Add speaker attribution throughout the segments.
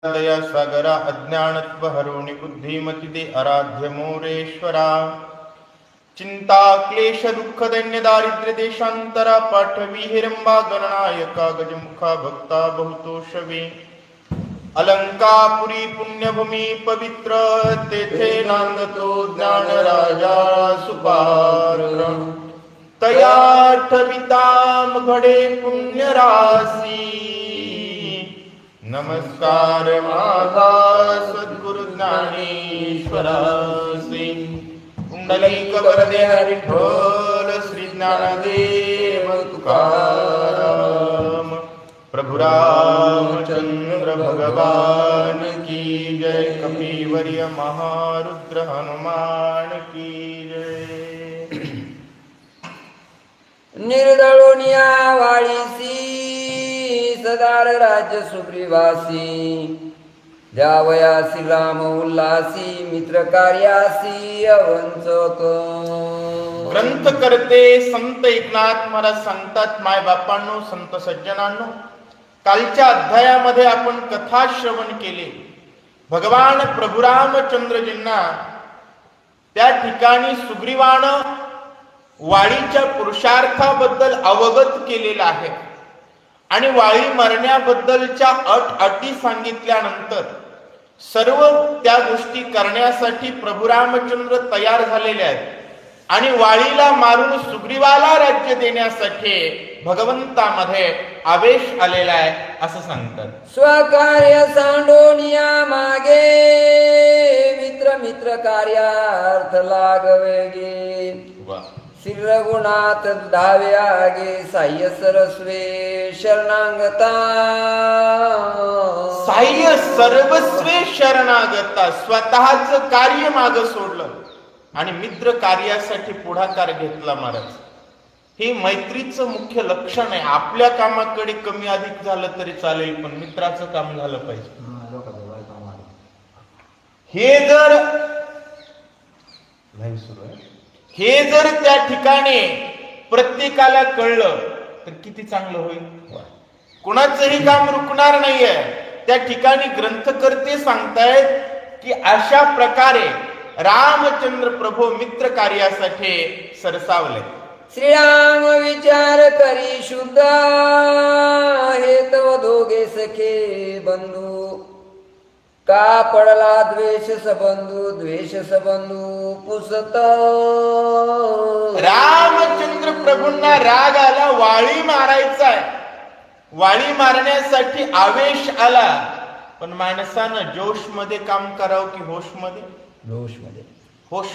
Speaker 1: दया सागरा अज्ञानत्व हरोणि बुद्धिमति दे आराध्य मोरेश्वरा चिंता क्लेश दुःख दैन्य दारिद्र्य देशांतरा पाठवी हिरंबा गणनायका गजमुखा भक्ता बहुतोषवे अलंकापुरी पुण्यभूमी पवित्र तेथे नांदतो ज्ञान राजा सुपात्र तयार्थविताम घडे पुण्य राशी नमस्कार माझा सद्गुरु ज्ञानेश्वरासी कुंडलिक वरदे हरिठोल श्री ज्ञानदेव तुकाराम प्रभु रामचंद्र भगवान की जय कपिवर्य महारुद्र हनुमान की जय
Speaker 2: निर्दळोनिया वाळीसी सदार राज्य सुग्रीवासी द्यावयासी राम उल्लासी मित्र कार्यासी अवंचक
Speaker 1: ग्रंथ करते संत एकनाथ महाराज सांगतात, माय बापांनो, संत सज्जनांनो, कालच्या अध्यायामध्ये आपण कथा श्रवण केले. भगवान प्रभू रामचंद्रजींना त्या ठिकाणी सुग्रीवानं वाळीच्या पुरुषार्थाबद्दल अवगत केलेला आहे आणि वाळी मरण्याबद्दलच्या अटी सांगितल्यानंतर सर्व त्या गोष्टी करण्यासाठी प्रभू रामचंद्र तयार झालेले आहेत आणि वाळीला मारून सुग्रीवाला राज्य देण्यासाठी भगवंतामध्ये आवेश आलेला आहे असं सांगतात.
Speaker 2: स्वकार्य सांडोनिया मागे मित्र मित्र कार्यार्थ लागवेगे श्रीरघुनाथ धावे आगे साह्य सरस्वे शरणागता
Speaker 1: साह्य सर्वस्वे शरणागता स्वतःच कार्य माग सोडलं आणि मित्र कार्यासाठी पुढाकार घेतला महाराज. हे मैत्रीचं मुख्य लक्षण आहे. आपल्या कामाकडे कमी अधिक झालं तरी चालेल, पण मित्राचं काम झालं पाहिजे. हे जर त्या ठिकाणी प्रत्येकाला कळलं तर किती चांगलं होईल. कुणाचंही काम रुकणार नाहीये. त्या ठिकाणी ग्रंथकर्ते सांगतायत की अशा प्रकारे रामचंद्र प्रभू मित्र कार्यासाठी सरसावले.
Speaker 2: श्रीराम विचार करी शुद्ध हे तव दोघे सखे बंधू का पडला द्वेष सबंधू पुसत.
Speaker 1: रामचंद्र प्रभूंना राग आला, वाळी मारायचा आहे. वाळी मारण्यासाठी आवेश आला, पण माणसानं जोश मध्ये काम करावं की होश मध्ये? होश.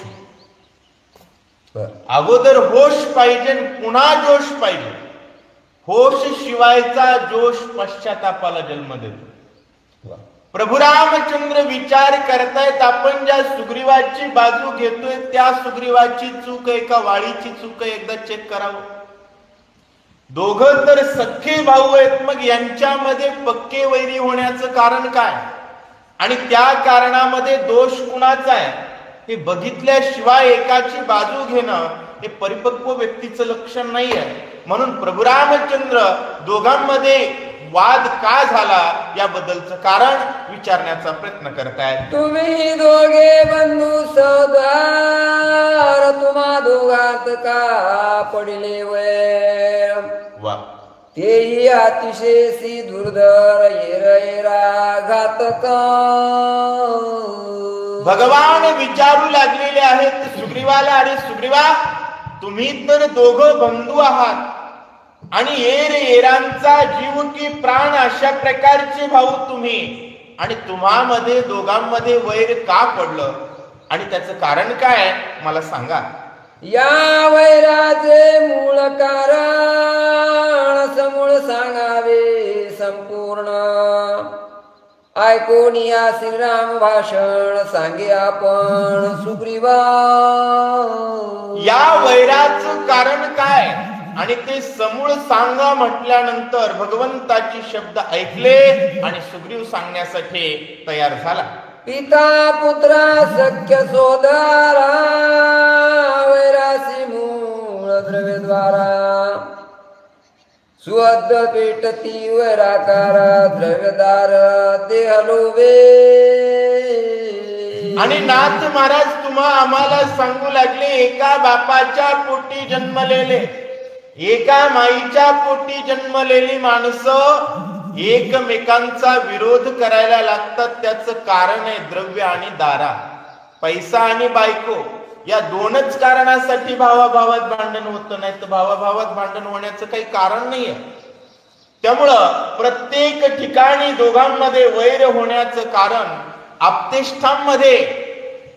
Speaker 1: अगोदर होश पाहिजे, पुन्हा जोश पाहिजे. होश शिवायचा जोश पश्चातापाला जन्म देतो. प्रभू रामचंद्र विचार करतायत, आपण ज्या सुग्रीवाची बाजू घेतोय त्या सुग्रीवाची चूक आहे का वाळीची चूक आहे, एकदा चेक करावं. दोघं तर सख्खे भाऊ आहेत, मग यांच्यामध्ये पक्के वैरी होण्याचं कारण काय आणि त्या कारणामध्ये दोष कुणाचा आहे हे बघितल्याशिवाय एकाची बाजू घेणं हे परिपक्व व्यक्तीचं लक्षण नाही आहे. म्हणून प्रभू रामचंद्र दोघांमध्ये वाद का झाला याबद्दलचं कारण विचारण्याचा प्रयत्न करतायत.
Speaker 2: तुम्ही दोघे बंधू सदार तुम्हा दोघात का पडले वैर
Speaker 1: वा
Speaker 2: तेही अतिशयसी दुर्धर येरा घातक.
Speaker 1: भगवान विचारू लागलेले आहेत सुग्रीवाला, अरे सुग्रीवा, तुम्ही तर दोघं बंधू आहात आणि येरांचा जीव की प्राण अशा प्रकारचे भाऊ तुम्ही, आणि तुम्हामध्ये दोघांमध्ये वैर का पडलं आणि त्याचं कारण काय मला सांगा.
Speaker 2: या वैराचे मूळ कारण समूळ सांगावे संपूर्ण ऐकून या श्रीराम भाषण सांगे आपण सुग्रीवा.
Speaker 1: या वैराचं कारण काय आणि ते समूळ सांगा म्हटल्यानंतर भगवंताची शब्द ऐकले आणि सुग्रीव सांगण्यासाठी तयार झाला.
Speaker 2: पिता पुत्रा सख्य सोदरा वैरासी मूळ द्रव्यद्वारा सुअद्द पेटती वैराकार द्रव्यदार देह लोभे.
Speaker 1: आणि नाथ महाराज तुम्हा आम्हाला सांगू लागले, एका बापाच्या पोटी जन्मलेले, एका माईच्या पोटी जन्मलेली माणसं एकमेकांचा विरोध करायला लागतात. त्याचं कारण आहे द्रव्य आणि दारा, पैसा आणि बायको. या दोनच कारणासाठी भावाभावात भांडण होतं, नाही तर भावाभावात भांडण होण्याचं काही कारण नाहीये. त्यामुळं प्रत्येक ठिकाणी दोघांमध्ये वैर होण्याचं कारण, आपतेष्टांमध्ये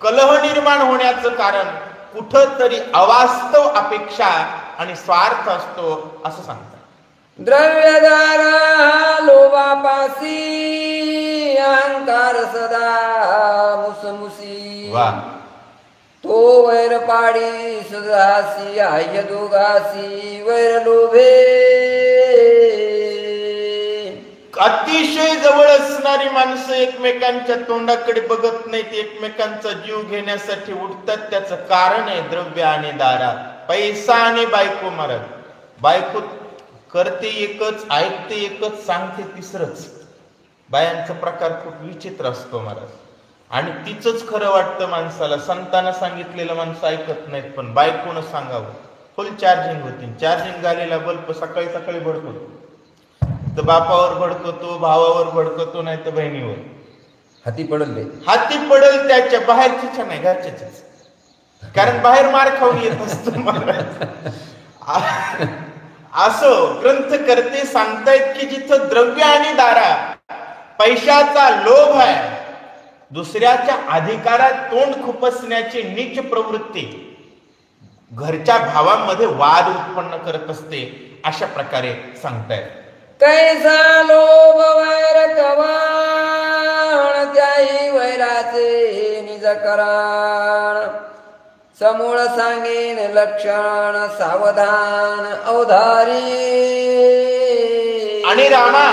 Speaker 1: कलह निर्माण होण्याचं कारण कुठंतरी अवास्तव अपेक्षा आणि स्वार्थ असतो असं सांगतात.
Speaker 2: द्रव्यदारा लोभापासी अहंकार सदा मुसमुसी.
Speaker 1: वा.
Speaker 2: तो वैर पाडी सुदासी आय दोघासी वैर लोभे.
Speaker 1: अतिशय जवळ असणारी माणसं एकमेकांच्या तोंडाकडे बघत नाहीत, एकमेकांचा जीव घेण्यासाठी उठतात. त्याचं कारण आहे द्रव्य आणि दारा, पैसा आणि बायको. महाराज बायको करते एकच, ऐकते एकच, सांगते तिसरंच. बायांचा प्रकार खूप विचित्र असतो महाराज. आणि तिचंच खरं वाटतं माणसाला. संतांना सांगितलेलं माणसं ऐकत नाहीत, पण बायकोनं सांगावं. फुल चार्जिंग होती, चार्जिंग झालेला बल्ब सकाळी सकाळी भडकतो, तर बापावर भडकतो, भावावर भडकतो, नाही तर बहिणीवर.
Speaker 2: हाती पडल रे,
Speaker 1: हाती पडल त्याच्या, बाहेरच्या नाही घरच्याच. कारण बाहेर मार खाऊन येत असतो. असो ग्रंथकर्ते सांगतायत की जिथं द्रव्य आणि दारा, पैशाचा लोभ आहे, दुसऱ्याच्या अधिकारात तोंड खुपसण्याची नीच प्रवृत्ती घरच्या भावांमध्ये वाद उत्पन्न करत असते. अशा प्रकारे सांगतायत.
Speaker 2: कैसा लोभ वैर कवाण त्याही वैराचे निज कराण. समूळ सांगेन लक्षण सावधान अवधारी.
Speaker 1: आणि रामा,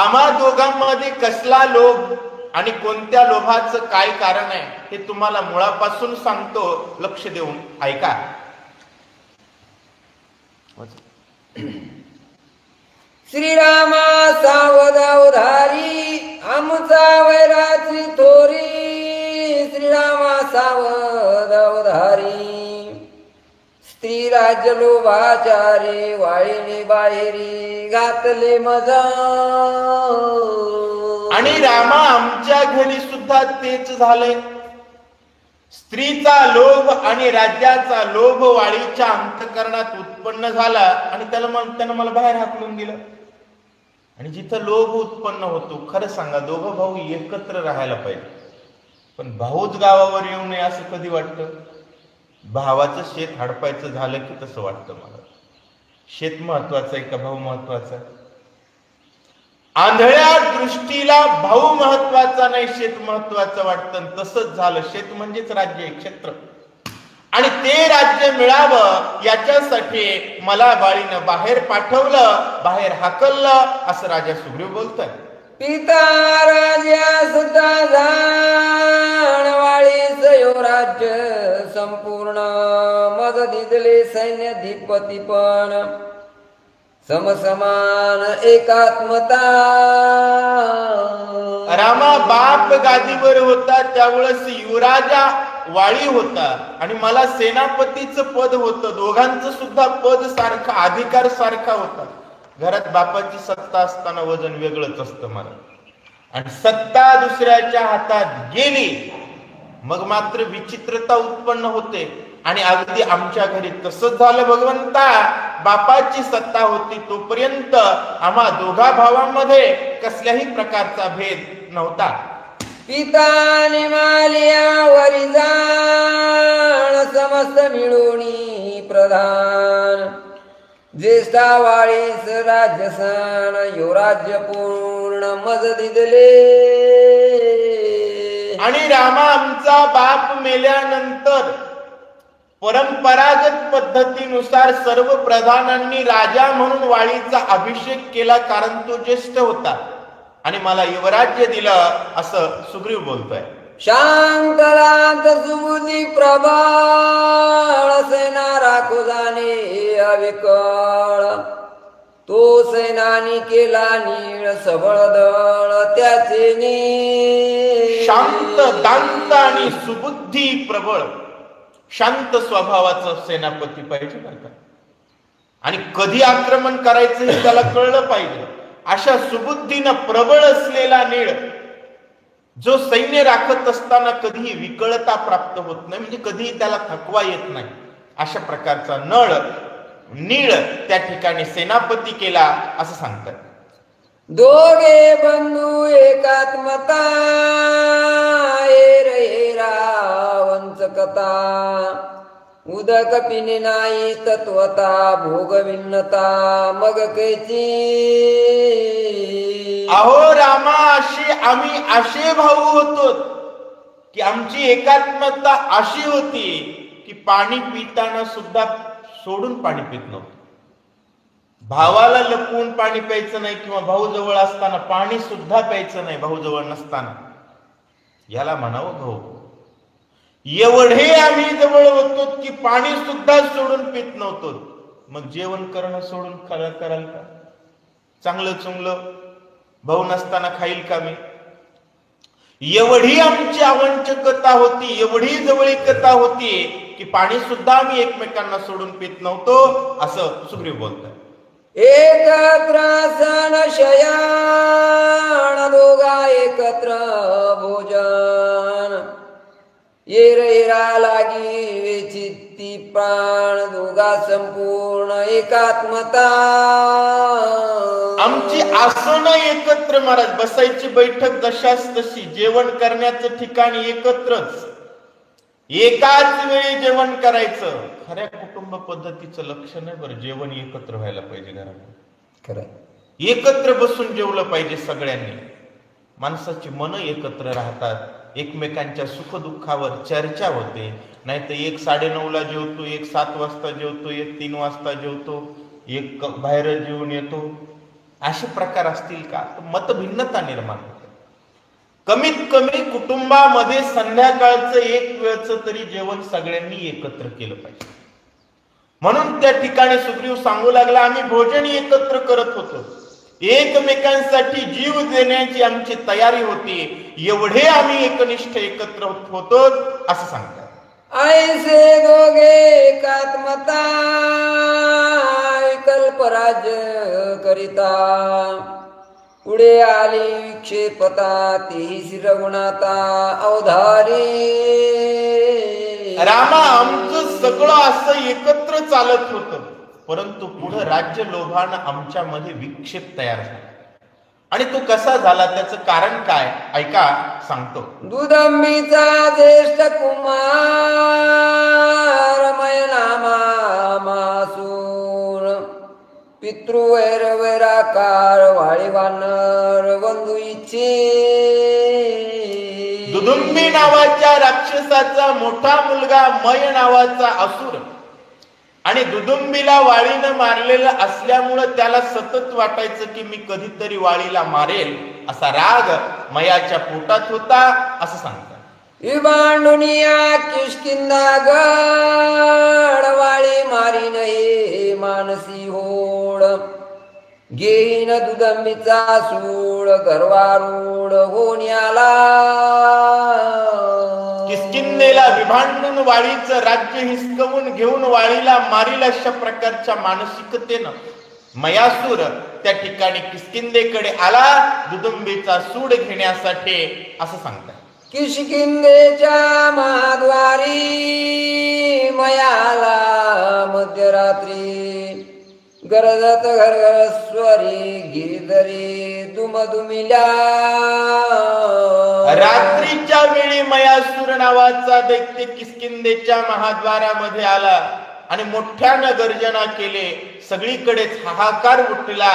Speaker 1: आम्हा दोघांमध्ये कसला लोभ आणि कोणत्या लोभाचं काय कारण आहे हे तुम्हाला मुळापासून सांगतो, लक्ष देऊन ऐका.
Speaker 2: श्रीरामा सावध अवधारी आमचा वैराची थोरी. श्रीरामा सावध अवधारी स्त्री राज्य लोभाचारी. वाळीने बाहेरी घातले मजा.
Speaker 1: आणि रामा, आमच्या घरी सुद्धा तेच झालंय. स्त्रीचा लोभ आणि राज्याचा लोभ वाळीच्या अंतःकरणात उत्पन्न झाला आणि त्यानं मला बाहेर हाकलून दिलं. आणि जिथं लोभ उत्पन्न होतो, खरं सांगा दोघं भाऊ एकत्र राहायला पाहिजे, पण भाऊच गावावर येऊ नये असं कधी वाटतं? भावाचं शेत हडपायचं झालं की तसं वाटतं मला. शेत महत्वाचं आहे का भाऊ महत्वाचा आहे? आंधळ्या दृष्टीला भाऊ महत्वाचा नाही, शेत महत्वाचं वाटतं. तसंच झालं. शेत म्हणजेच राज्य आहे, क्षेत्र. आणि ते राज्य मिळावं याच्यासाठी मला बाळीनं बाहेर पाठवलं, बाहेर हाकललं, असं राजा सुग्रीव बोलतोय.
Speaker 2: पिता राजा सुद्धा जाण वाळीस यो राज्य संपूर्ण. मज दिदले सैन्य धिपती पण समसमान एकात्मता.
Speaker 1: रामा, बाप गादीवर होता त्यावेळेस युवराजा वाळी होता आणि मला सेनापतीचं पद होतं. दोघांचं सुद्धा पद सारखं, अधिकार सारखा होता. घरात बापाची सत्ता असताना वजन वेगळंच असतं मला. आणि सत्ता दुसऱ्याच्या हातात गेली मग मात्र विचित्रता उत्पन्न होते. आणि अगदी आमच्या घरी तसंच झालं. भगवंता, बापाची सत्ता होती तोपर्यंत आम्हा दोघा भावांमध्ये कसल्याही प्रकारचा भेद नव्हता.
Speaker 2: पिता निमालिया वरी जाण समस्त मिळूनी प्रधान. ज्येष्ठा वाळीस राज्यसान यो राज्य पूर्ण मज दिदले. आणि
Speaker 1: रामा, आमचा बाप मेल्यानंतर परंपरागत पद्धतीनुसार सर्व प्रधानांनी राजा म्हणून वाळीचा अभिषेक केला, कारण तो ज्येष्ठ होता आणि मला युवराज्य दिलं, असं सुग्रीव बोलतोय.
Speaker 2: शांतलांत सुबुद्धी प्रबळ सेना राखो जाणे अविकळ. तो सैनानी केला नीळ सबळ दळ त्याचे नीळ.
Speaker 1: शांत दांत आणि सुबुद्धी प्रबळ शांत स्वभावाचा सेनापती पाहिजे बरं का. आणि कधी आक्रमण करायचं हे त्याला कळलं पाहिजे. अशा सुबुद्धीनं प्रबळ असलेला नीळ जो सैन्य राखत असताना कधीही विकळता प्राप्त होत नाही, म्हणजे कधीही त्याला थकवा येत नाही, अशा प्रकारचा नीळ त्या ठिकाणी सेनापती केला असं सांगतात.
Speaker 2: दोघे बंधू एकात्मता रावंच कथा. उदक पिणे नाही तत्वता भोग भिन्नता मग कैची.
Speaker 1: अहो रामा, आम्ही असे भाऊ होतो की आमची एकात्मता अशी होती की पाणी पिताना सुद्धा सोडून पाणी पित नव्हतं. भावाला लपवून पाणी प्यायचं नाही किंवा भाऊ जवळ असताना पाणी सुद्धा प्यायचं नाही भाऊ जवळ नसताना. याला म्हणावं भाऊ. एवढे आम्ही जवळ होतो की पाणी सुद्धा सोडून पित नव्हतो. मग जेवण करणं सोडून कराल का? चांगलं चुंगलं भाऊ नसताना खाईल का मी? एवढी आमची अवंचकता होती, एवढी जवळीकता होती की पाणी सुद्धा आम्ही एकमेकांना सोडून पित नव्हतो, असं सुग्रीव बोलतात.
Speaker 2: एकत्र सण शयन दोघा एकत्र भोजन. येरा लागी चित्ती प्राण दोघा संपूर्ण एकात्मता.
Speaker 1: आमची आसनं एकत्र महाराज, बसायची बैठक जशाच तशी, जेवण करण्याचं ठिकाण एकत्रच, एकाच वेळी जेवण करायचं. खऱ्या कुटुंब पद्धतीचं लक्षण आहे बरं. जेवण एकत्र व्हायला पाहिजे घरामध्ये.
Speaker 2: खरं
Speaker 1: एकत्र बसून जेवलं पाहिजे सगळ्यांनी. माणसाची मन एकत्र राहतात, एकमेकांच्या सुखदुःखावर चर्चा होते. नाही तर एक 9:30ला जेवतो, एक 7 वाजता जेवतो, एक 3 वाजता जेवतो, एक बाहेर जेवून येतो. असे प्रकार असतील का तर मतभिन्नता निर्माण होते. कमीत कमी कुटुंबामध्ये संध्याकाळचं एक वेळचं तरी जेवण सगळ्यांनी एकत्र केलं पाहिजे. म्हणून त्या ठिकाणी सुग्रीव सांगू लागला, आम्ही भोजन एकत्र करत होतो, एकमेकांसाठी जीव देण्याची आमची तयारी होती, एवढे आम्ही एकनिष्ठ एकत्र होतो असं सांगतात.
Speaker 2: ऐसे दोघे एकात्मता कल्पराज्य करिता. पुढे आली विक्षेपता तेही रघुनाथा अवधारी.
Speaker 1: रामा, आमचं सगळं असं एकत्र चालत होतं, परंतु पुढे राज्य लोभानं आमच्या मध्ये विक्षेप तयार झाला. आणि तो कसा झाला, त्याचं कारण काय ऐका, सांगतो.
Speaker 2: दुदंबीचा ज्येष्ठ कुमार मयनामा मासूर. पितृवैर वैराकार वाळी वानर बंधू इच्छे.
Speaker 1: दुदुंबी नावाच्या राक्षसाचा मोठा मुलगा मय नावाचा असुर, आणि दुदुंबीला वाळीनं मारलेलं असल्यामुळं त्याला सतत वाटायचं की मी कधीतरी वाळीला मारेल, असा राग मयाच्या पोटात होता असं सांगतात.
Speaker 2: विभांडुनिया किष्किंदा गड वाळी मारी नये मानसी होड. घेईन दुदंबीचा सूड गर्वारूढ होण्याला.
Speaker 1: किष्किंधेला विभांडून वाळीचं राज्य हिसकवून घेऊन वाळीला मारील अशा प्रकारच्या मानसिकतेनं मयासूर त्या ठिकाणी किष्किंधेकडे आला दुदुंबीचा सूड घेण्यासाठी असं सांगतात.
Speaker 2: किष्किंधेच्या महाद्वारी मयाला मध्यरात्री. गरजत घरघरस्वरी गिरिधरी दुमदुमिल्या.
Speaker 1: रात्रीच्या वेळी मयासूर नावाचा दैत्य किष्किंधेच्या महाद्वारामध्ये आला आणि मोठ्यानं गर्जना केले. सगळीकडेच हाहाकार उठला.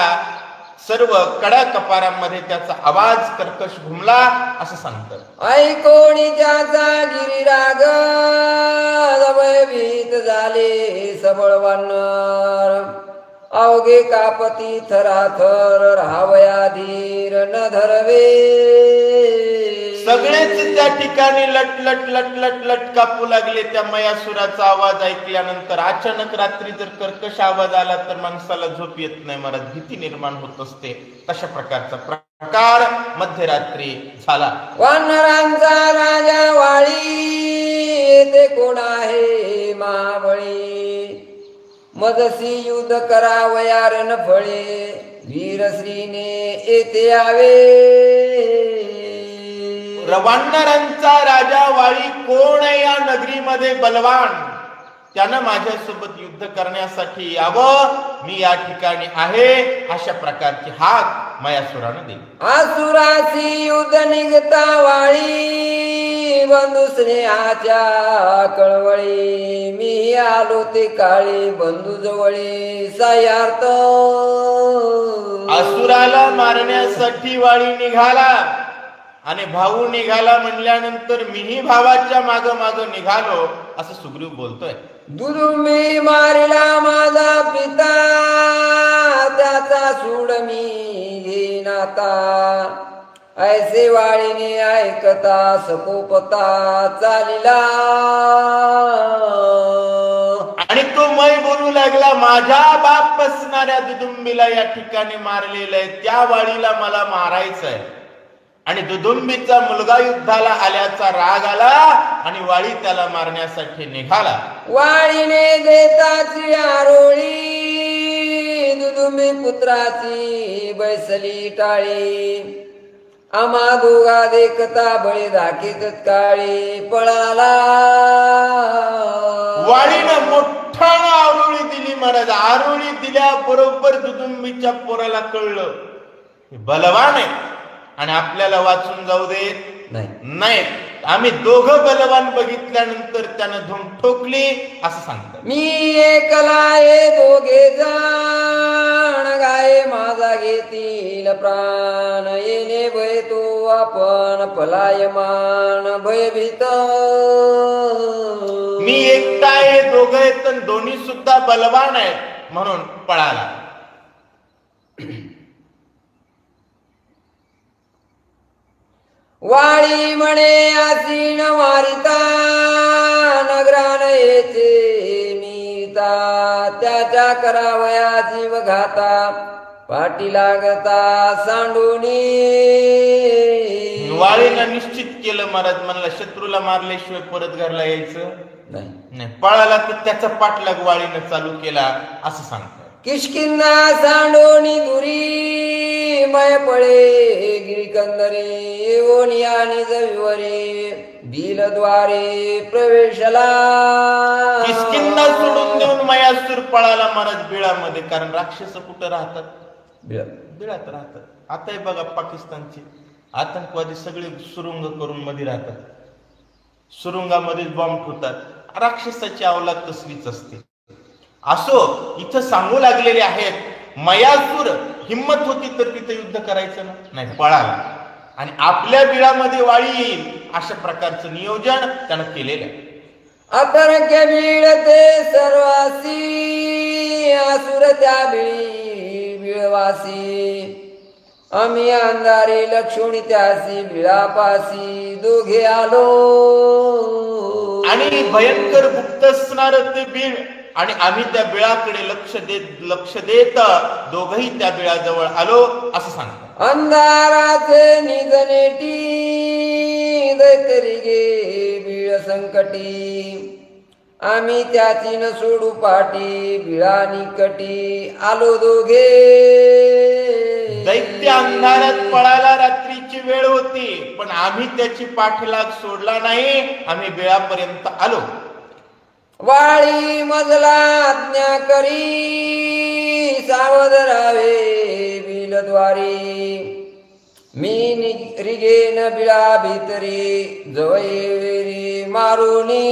Speaker 1: सर्व कडा कपारांमध्ये त्याचा आवाज कर्कश घुमला असं सांगतात.
Speaker 2: ऐकोणी ज्याचा गिरिराग भयभीत झाले सबळ वानर. अवघे कापती थराथर राहावया धीर न धरवे.
Speaker 1: सगळेच त्या ठिकाणी लट लट लट लट लट कापू लागले. त्या मयासुराचा आवाज ऐकल्यानंतर अचानक रात्री जर कर्कश आवाज आला तर माणसाला झोप येत नाही, मला भीती निर्माण होत असते. तशा प्रकारचा प्रकार मध्यरात्री झाला.
Speaker 2: वानरांचा राजा वाळी ते कोण आहे महाबळी, मजसी युद्ध करावया रण फळे, वीरश्रीने येते यावे.
Speaker 1: वानरांचा राजा वाळी कोण आहे या नगरीमध्ये बलवान, त्यानं माझ्यासोबत युद्ध करण्यासाठी यावं, मी या ठिकाणी आहे. अशा प्रकारची हाक मयासुरानं दिली.
Speaker 2: आसुराची युद्ध निघता वाळी, बंधू स्नेहाच्या कळवळी, मी आलो ते काळी बंधू जवळी सायार्थ.
Speaker 1: असुराला मारण्यासाठी वाळी निघाला आणि भाऊ निघाला म्हणल्यानंतर मीही भावाच्या माग माग निघालो, असं सुग्रीव बोलतोय.
Speaker 2: दुर्मी मारिला माझा पिता, त्याचा सूड मी घेनाता, ऐसे वाळीने ऐकता सकोपता चालिला.
Speaker 1: आणि तो मै बोलू लागला, माझ्या बाप बसणाऱ्या दुदुंबीला या ठिकाणी मारलेलं आहे, त्या वाळीला मला मारायचंय. आणि दुदुंबीचा मुलगा युद्धाला आल्याचा राग आला आणि वाळी त्याला मारण्यासाठी निघाला.
Speaker 2: वाळीने देताची आरोळी, दुदुंबी पुत्राची बैसली टाळी, आम्हा दोघा देखता बळी दाखीत काळी पळाला.
Speaker 1: वाळीनं मोठ्यानं आरोळी दिली महाराज. आरोळी दिल्याबरोबर दुदुंबीच्या पोराला कळलं बलवान आहे आणि आपल्याला वाचून जाऊ देत नाही. आम्ही दोघं बलवान बघितल्यानंतर त्यानं धूम ठोकली असं सांगतात.
Speaker 2: मी एकला हे दोघे जाण, गाये माझा घेतील प्राण, येणे भय तो आपण पलायमान भयभीत.
Speaker 1: मी एकटा आहे, दोघं आहेत, पण दोन्ही सुद्धा बलवान आहेत म्हणून पळाला.
Speaker 2: वाळी म्हणे आसीन मारिता, नगरान येते मीता, त्याच्या करावया जीव घाता, पाठी लागता सांडूनी.
Speaker 1: वाळीनं निश्चित केलं महाराज, म्हणला शत्रूला मारल्याशिवाय परत घरला यायचं
Speaker 2: नाही.
Speaker 1: पळाला तर त्याचा पाठलाग वाळीनं चालू केला असं सांगतात.
Speaker 2: किष्किंदा सांडोनी दुरी, मय पळे गिरिकंदरे, ओनी आणि जविवरे, बिलद्वारे प्रवेशला.
Speaker 1: किष्किंदा सोडून देऊन मयासूर पळाला महाराज बिळामध्ये, कारण राक्षस कुठं राहतात? बिळात राहतात. आता बघा पाकिस्तानचे आतंकवादी सगळे सुरुंग करून मध्ये राहतात, सुरुंगामध्येच बॉम्ब ठेवतात. राक्षसाची अवलाद तसलीच असते. असो, इथं सांगू लागलेले आहेत मयासूर हिम्मत होती तर तिथे युद्ध करायचं नाही, पळाला आणि आपल्या बिळामध्ये वाळी येईल अशा प्रकारचं नियोजन त्यानं केलेलं आहे.
Speaker 2: अतर्क्य बीळ ते सर्वासी, असुर त्या बिळी बिळवासी, आम्ही अंधारी लक्ष्मी त्यासी बिळापासी दोघे आलो.
Speaker 1: आणि भयंकर गुप्त असणार ते बीळ आणि आम्ही त्या बिळाकडे लक्ष देत दोघही त्या बिळाजवळ आलो असं सांगतात.
Speaker 2: अंधाराचे निधनेटी, दैतरी गे बिळ संकटी, आम्ही त्याची न सोडू पाठी, बिळा निकटी आलो दोघे.
Speaker 1: दैत्य अंधारात पळाला, रात्रीची वेळ होती, पण आम्ही त्याची पाठलाग सोडला नाही, आम्ही बिळापर्यंत आलो.
Speaker 2: वाळी मजला आज्ञा करी, सावध राहावे बिलद्वारी, मी रिगेन बिळा भीतरी, जवळी मारुनी.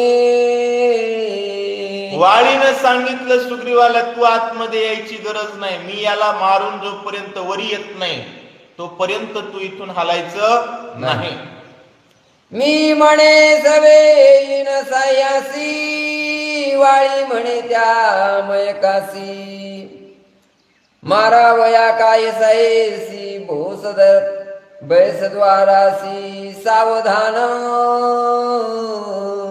Speaker 1: वाळीनं सांगितलं सुग्रीवाला, तू आतमध्ये यायची गरज नाही, मी याला मारून जोपर्यंत वरी येत नाही तोपर्यंत तू इथून हलायचं नाही.
Speaker 2: मी म्हणे सवेन सायासी, वाळी म्हणे त्या मयकासी, मारावया काय सायसी भोसदर बैसद्वारासी सावधान.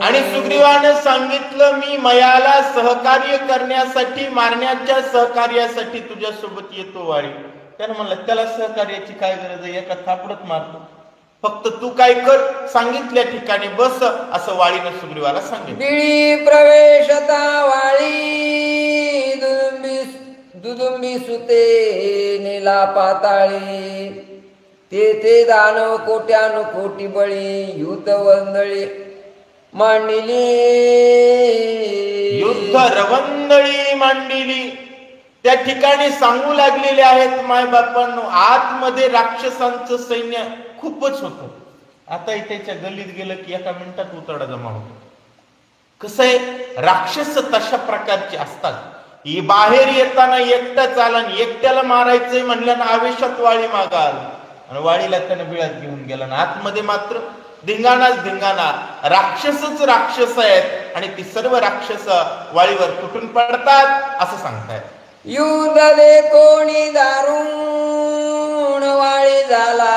Speaker 1: आणि सुग्रीवानं सांगितलं, मी मयाला सहकार्य करण्यासाठी, मारण्याच्या सहकार्यासाठी तुझ्यासोबत येतो वाळी. त्यानं म्हणलं, त्याला सहकार्याची काय गरज आहे, एका थापडत मारतो, फक्त तू काय कर, सांगितल्या ठिकाणी बस, असं वाळीनं सुग्रीवाला सांगितलं.
Speaker 2: बिळी प्रवेशता वाळी दुदुंबी सुते नेला पाताळी. तेथे दानव कोट्यानु कोटी बळी युद्ध वंदळी मांडिली.
Speaker 1: युद्ध रवंदळी मांडिली. त्या ठिकाणी सांगू लागलेले आहेत मायबापांनो, आतमध्ये राक्षसांचं सैन्य खूपच होतं. आता त्याच्या गल्लीत गेलं की एका मिनिटात उतरडा जमा होतो. कसं आहे, राक्षस तशा प्रकारचे असतात. ही बाहेर येताना एकटाच आला आणि एकट्याला मारायचंय म्हणल्यानं आवेशात वाळी मागा आला आणि वाळीला त्यानं बिळात घेऊन गेला. आणि आतमध्ये मात्र धिंगाणाच धिंगाणा, राक्षसच राक्षस आहेत आणि ती सर्व राक्षस वाळीवर तुटून पडतात असं सांगतायत.
Speaker 2: युद्ध दे कोणी दारुण वाळी झाला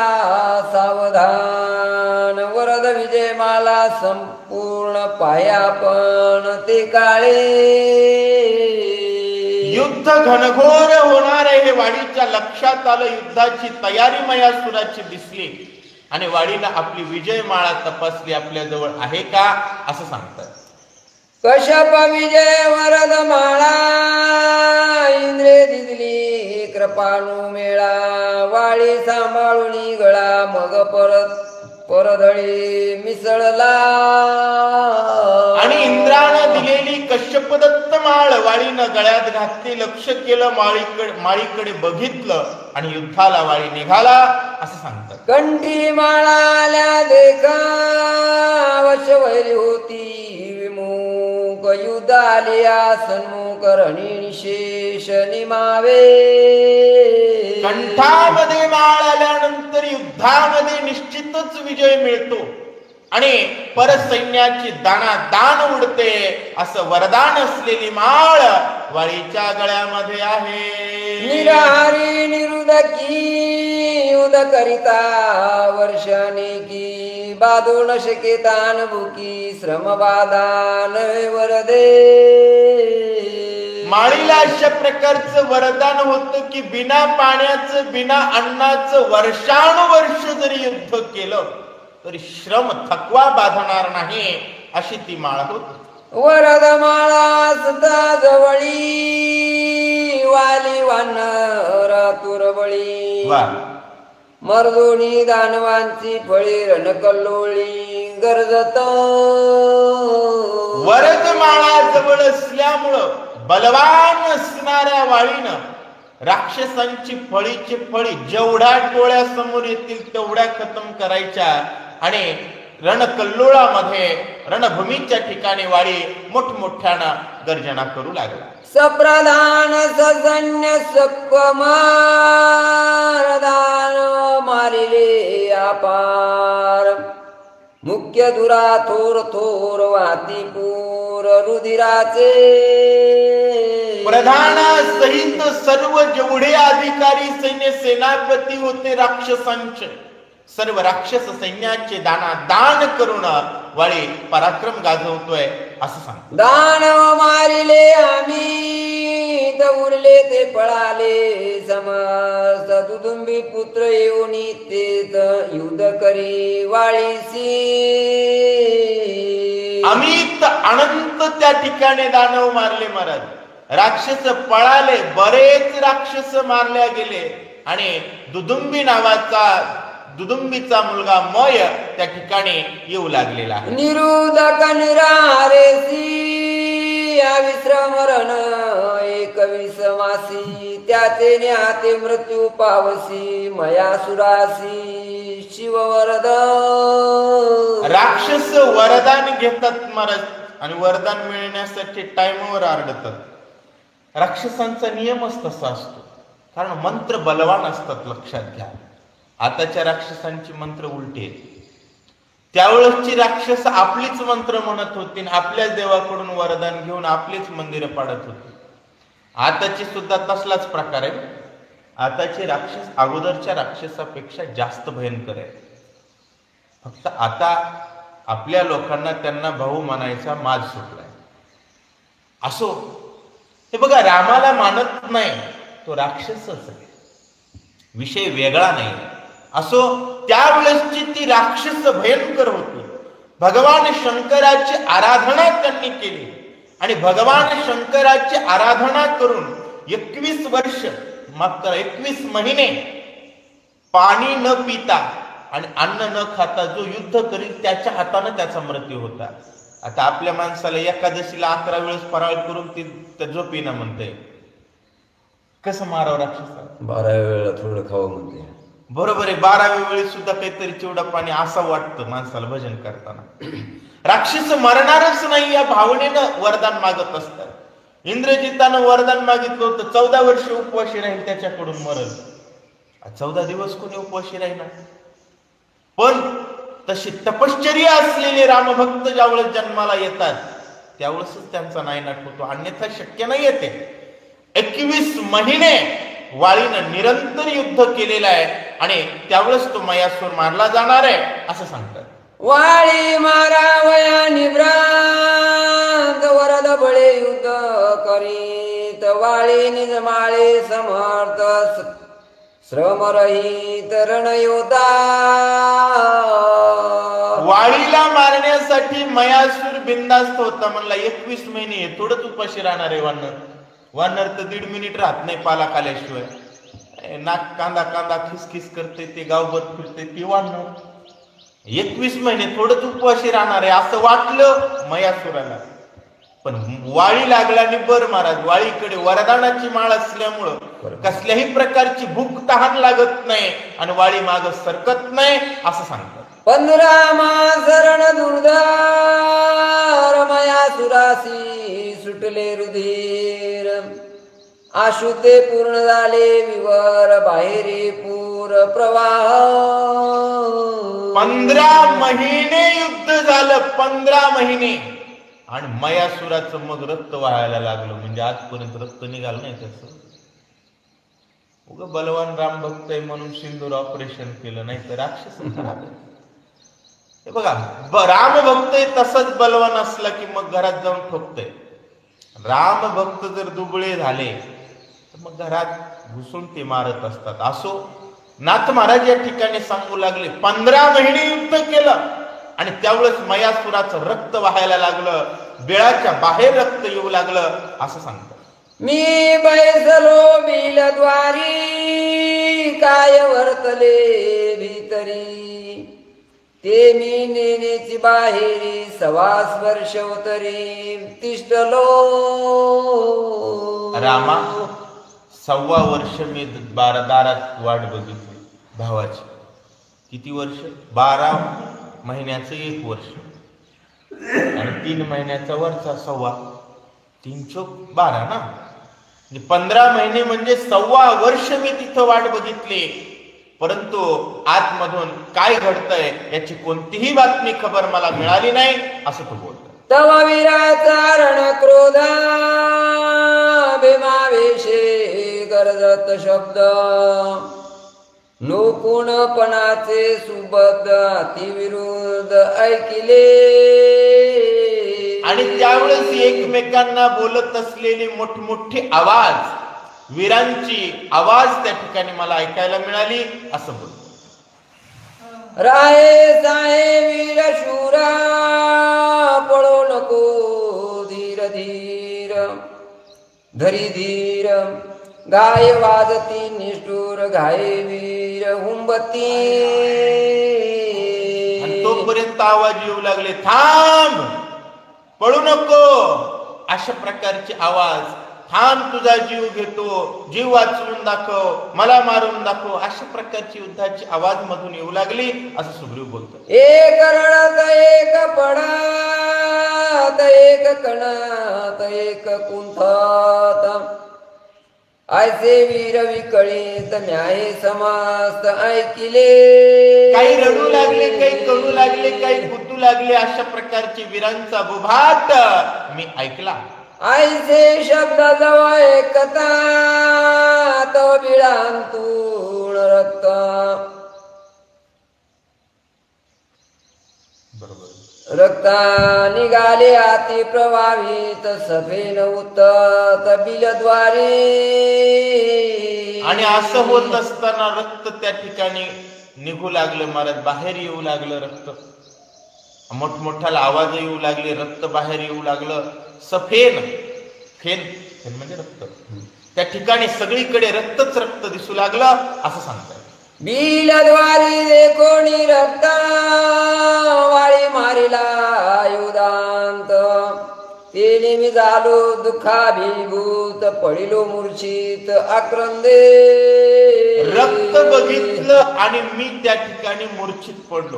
Speaker 2: सावधान. वरद विजय माला संपूर्ण पाया पण ते काळे.
Speaker 1: युद्ध घनघोर होणार आहे हे वाडीच्या लक्षात आलं. युद्धाची तयारी मयासुराची दिसली आणि वाडीनं आपली विजय माळा तपासली, आपल्या जवळ आहे का असं सांगतात.
Speaker 2: कश्यप विजय वरद माळा इंद्रे दिदली कृपाणू मेळा. वाळी सांभाळून गळा मग परधळी मिसळला.
Speaker 1: आणि इंद्रानं दिलेली कश्यपदत्त माळ वाळीनं गळ्यात घातली. लक्ष केलं, माळीकडे बघितलं आणि युद्धाला वाळी निघाला असं सांगतात.
Speaker 2: कंठी माळाल्या देखा वशवैरी होती विमुख. युद्ध आलिया सन्मुख रणी निशेष निमावे.
Speaker 1: कंठामध्ये माळ आल्यानंतर युद्धामध्ये निश्चितच विजय मिळतो आणि परत सैन्याची दान उडते असं वरदान असलेली माळ वाळीच्या गळ्यामध्ये आहे.
Speaker 2: निराहारी निरुदकी युद्ध करिता वर्षाने की बाधू न शकेतान भुकी श्रमबाधान वरदे.
Speaker 1: माळीला अशा प्रकारचं वरदान होतं की बिना पाण्याचं, बिना अन्नाचं वर्षानुवर्ष जरी युद्ध केलं तरी श्रम थकवा बाधणार नाही अशी ती माळ होती.
Speaker 2: वरद माळा सदा जवळी वाली वानर तुरबळी. मर्दोनी दानवांची फळी रणकल्लोळी गरजत.
Speaker 1: वरद माळा जवळ असल्यामुळं बलवान असणाऱ्या वाळीनं राक्षसांची फळीची फळी जेवढ्या टोळ्या समोर येतील तेवढ्या खतम करायच्या आणि रणकल्लोळामध्ये, रणभूमीच्या ठिकाणी वाळी मोठमोठ्यानं गर्जना करू लागला.
Speaker 2: सप्रधान ससैन्य सक्वमारदान मारिले अपार. मुख्य दुरा थोर थोर वाती पूर रुधिराचे.
Speaker 1: प्रधानासहित सर्व जेवढे अधिकारी सैन्य सेनापती होते राक्षसांचे, सर्व राक्षस सैन्याचे दान करून वाळी पराक्रम गाजवतोय असं सांग.
Speaker 2: दानव मारिले आम्ही तर उरले ते पळाले. समस्त दुदुंबी पुत्र येऊन तेच युद्ध करी वाळीसी.
Speaker 1: अमित अनंत त्या ठिकाणी दानव मारले महाराज. राक्षस पळाले, बरेच राक्षस मारल्या गेले आणि दुदुंबीचा मुलगा मय त्या ठिकाणी येऊ लागलेला आहे.
Speaker 2: निरुदक निरारेसी अविश्रमरण एक विसमासी. त्याचे न्याते मृत्यू पावसी मयासुरासी शिववरद.
Speaker 1: राक्षस वरदान घेतात महाराज आणि वरदान मिळण्यासाठी टाइमवर आरडतात. राक्षसांचा नियमच तसा असतो, कारण मंत्र बलवान असतात. लक्षात घ्या, आताच्या राक्षसांची मंत्र उलटी आहेत. त्यावेळेसची राक्षस आपलीच मंत्र म्हणत होती, आपल्याच देवाकडून वरदान घेऊन आपलीच मंदिरं पाडत होती. आताची सुद्धा तसलाच प्रकार आहे. आताचे राक्षस अगोदरच्या राक्षसापेक्षा जास्त भयंकर आहे. फक्त आता आपल्या लोकांना त्यांना भाऊ मानायचा माज सुटलाय. असो, हे बघा, रामाला मानत नाही तो राक्षसच आहे, विषय वेगळा नाही. असो, त्यावेळेसची ती राक्षस भयंकर होती. भगवान शंकराची आराधना त्यांनी केली आणि भगवान शंकराची आराधना करून 21 वर्ष, मात्र 21 महिने पाणी न पिता आणि अन्न न खाता जो युद्ध करील त्याच्या हाताने त्याचा मृत्यू होता. आता आपल्या माणसाला एकादशीला 11 वेळेस फराळ करून ती झोपीना म्हणते. कसं मारावं राक्षसाला?
Speaker 2: 12 वेळा थोडं खावं म्हणते.
Speaker 1: बरोबर आहे, 12व्या वेळी सुद्धा काहीतरी चिवडा पाणी असं वाटतं माणसाला भजन करताना. राक्षस मरणारच नाही या भावनेनं वरदान मागत असतात. इंद्रजितानं वरदान मागितलं होतं 14 वर्ष उपवाशी राहील त्याच्याकडून मरल. 14 दिवस कोणी उपवाशी राहिला? पण तशी तपश्चर्या असलेले रामभक्त ज्यावेळेस जन्माला येतात त्यावेळेसच त्यांचा नायनाट होतो, अन्यथा शक्य नाही येते. 21 महिने वाळीनं निरंतर युद्ध केलेलं आहे आणि त्यावेळेस तो मयासूर मारला जाणार आहे असं सांगतात.
Speaker 2: वाळी मारावया निभ्रांत वरद बळे युद्ध करीत वाळी निजमाळे समर्थ श्रमरहित रणयोद्धा.
Speaker 1: वाळीला मारण्यासाठी मयासूर बिंदास्त होता. म्हणला 21 महिने थोडंच उपाशी राहणार आहे वानर. वानर तर 1.5 मिनिट राहत नाही पाला खाल्याशिवाय. नाक कांदा कांदा खिसखिस करते, ते गावभर फिरते ती वानर. 21 महिने थोडंच उपवाशी राहणार आहे असं वाटलं मयासुराला. पण वाळी लागला आणि बर महाराज वाळीकडे वरदानाची माळ असल्यामुळं कसल्याही प्रकारची भूक तहान लागत नाही आणि वाळी माग सरकत नाही असं सांगतात.
Speaker 2: 15 मासरण दुर्धार मयासुरासी सुटले रुधिर अशुद्धे पूर्ण झाले विवर बाहेरी पूर प्रवाह.
Speaker 1: 15 महिने युद्ध झालं, 15 महिने, आणि मयासुराचं मग रक्त वाहायला लागलं. म्हणजे आजपर्यंत रक्त निघालं नाही त्याचं. उगा बलवान राम भक्त आहे म्हणून सिंदूर ऑपरेशन केलं, नाही तर राक्षस खराब आहे. हे बघा, राम भक्त तसंच बलवान असला की मग घरात जाऊन ठोकतय. राम भक्त जर दुबळे झाले तर मग घरात घुसून ते मारत असतात. असो, नाथ महाराज या ठिकाणी सांगू लागले 15 महिने युद्ध केलं आणि त्यावेळेस मयासुराचं रक्त वाहायला लागलं, बिळाच्या बाहेर रक्त येऊ लागलं असं सांगतात.
Speaker 2: मी बैसलो बिलद्वारी काय वर्तले भीतरी ते मी नेण्याची बाहेरी 26 वर्ष उतरी तिष्ठलो.
Speaker 1: रामा 1.25 वर्ष मी दारात वाट बघितली भावाची. किती वर्ष? 12 महिन्याचं 1 वर्ष आणि 3 महिन्याचा वरचा 1.25, 3 चोक 12 ना, 15 महिने म्हणजे 1.25 वर्ष मी तिथं वाट बघितली. परंतु आतमधून काय घडतंय याची कोणतीही बातमी खबर मला मिळाली नाही असं तो बोलतो.
Speaker 2: तव वीराचा रण क्रोधा भीमावेशे गरजत शब्द नोकुणपणाचे सुबद्ध अतिविरुद्ध ऐकिले.
Speaker 1: आणि त्यावेळेस एकमेकांना बोलत असलेली मोठमोठी आवाज, वीरांची आवाज त्या ठिकाणी मला ऐकायला मिळाली असं बोलतो.
Speaker 2: राहे साहे वीर शूरा पळो नको धीर धीर धरी धीर गाय वाजती निष्ठुर घाय वीर हुंबती.
Speaker 1: आणि तोपर्यंत आवाज येऊ लागले, थांब, पळू नको. अशा प्रकारचे आवाज, थांब, तुझा जीव घेतो, जीव वाचवून दाखव, मला मारून दाखव, अशा प्रकारची युद्धाची आवाज मधून येऊ लागली असं सुग्रीव बोलतो.
Speaker 2: एक रणत एक पडात एक कणात एक कुंथात ऐसे वीर विकळीत न्याय समस्त ऐकिले.
Speaker 1: काही रडू लागले, काही कळू लागले, काही गुतू लागले. अशा प्रकारचे वीरांचा बुभाट मी ऐकला.
Speaker 2: आईचे शब्द जवळ एकता तो बिळांतून रक्त रक्ता निघाले आती प्रभावित सफेन उत्तत बिलद्वारे.
Speaker 1: आणि असं होत असताना रक्त त्या ठिकाणी निघू लागलं महाराज, बाहेर येऊ लागलं रक्त, मोठमोठ्याला आवाज येऊ लागले, रक्त बाहेर येऊ लागलं. सफेन फेन फेन म्हणजे रक्त, त्या ठिकाणी सगळीकडे रक्तच रक्त दिसू लागलं असं सांगतात.
Speaker 2: बिलद्वारी दे कोणी रक्त वाळी मारिला युदांत. तेने मी झालो दुःखाभिभूत पडिलो मूर्छित आक्रंदे.
Speaker 1: रक्त बघितलं आणि मी त्या ठिकाणी मूर्छित पडलो,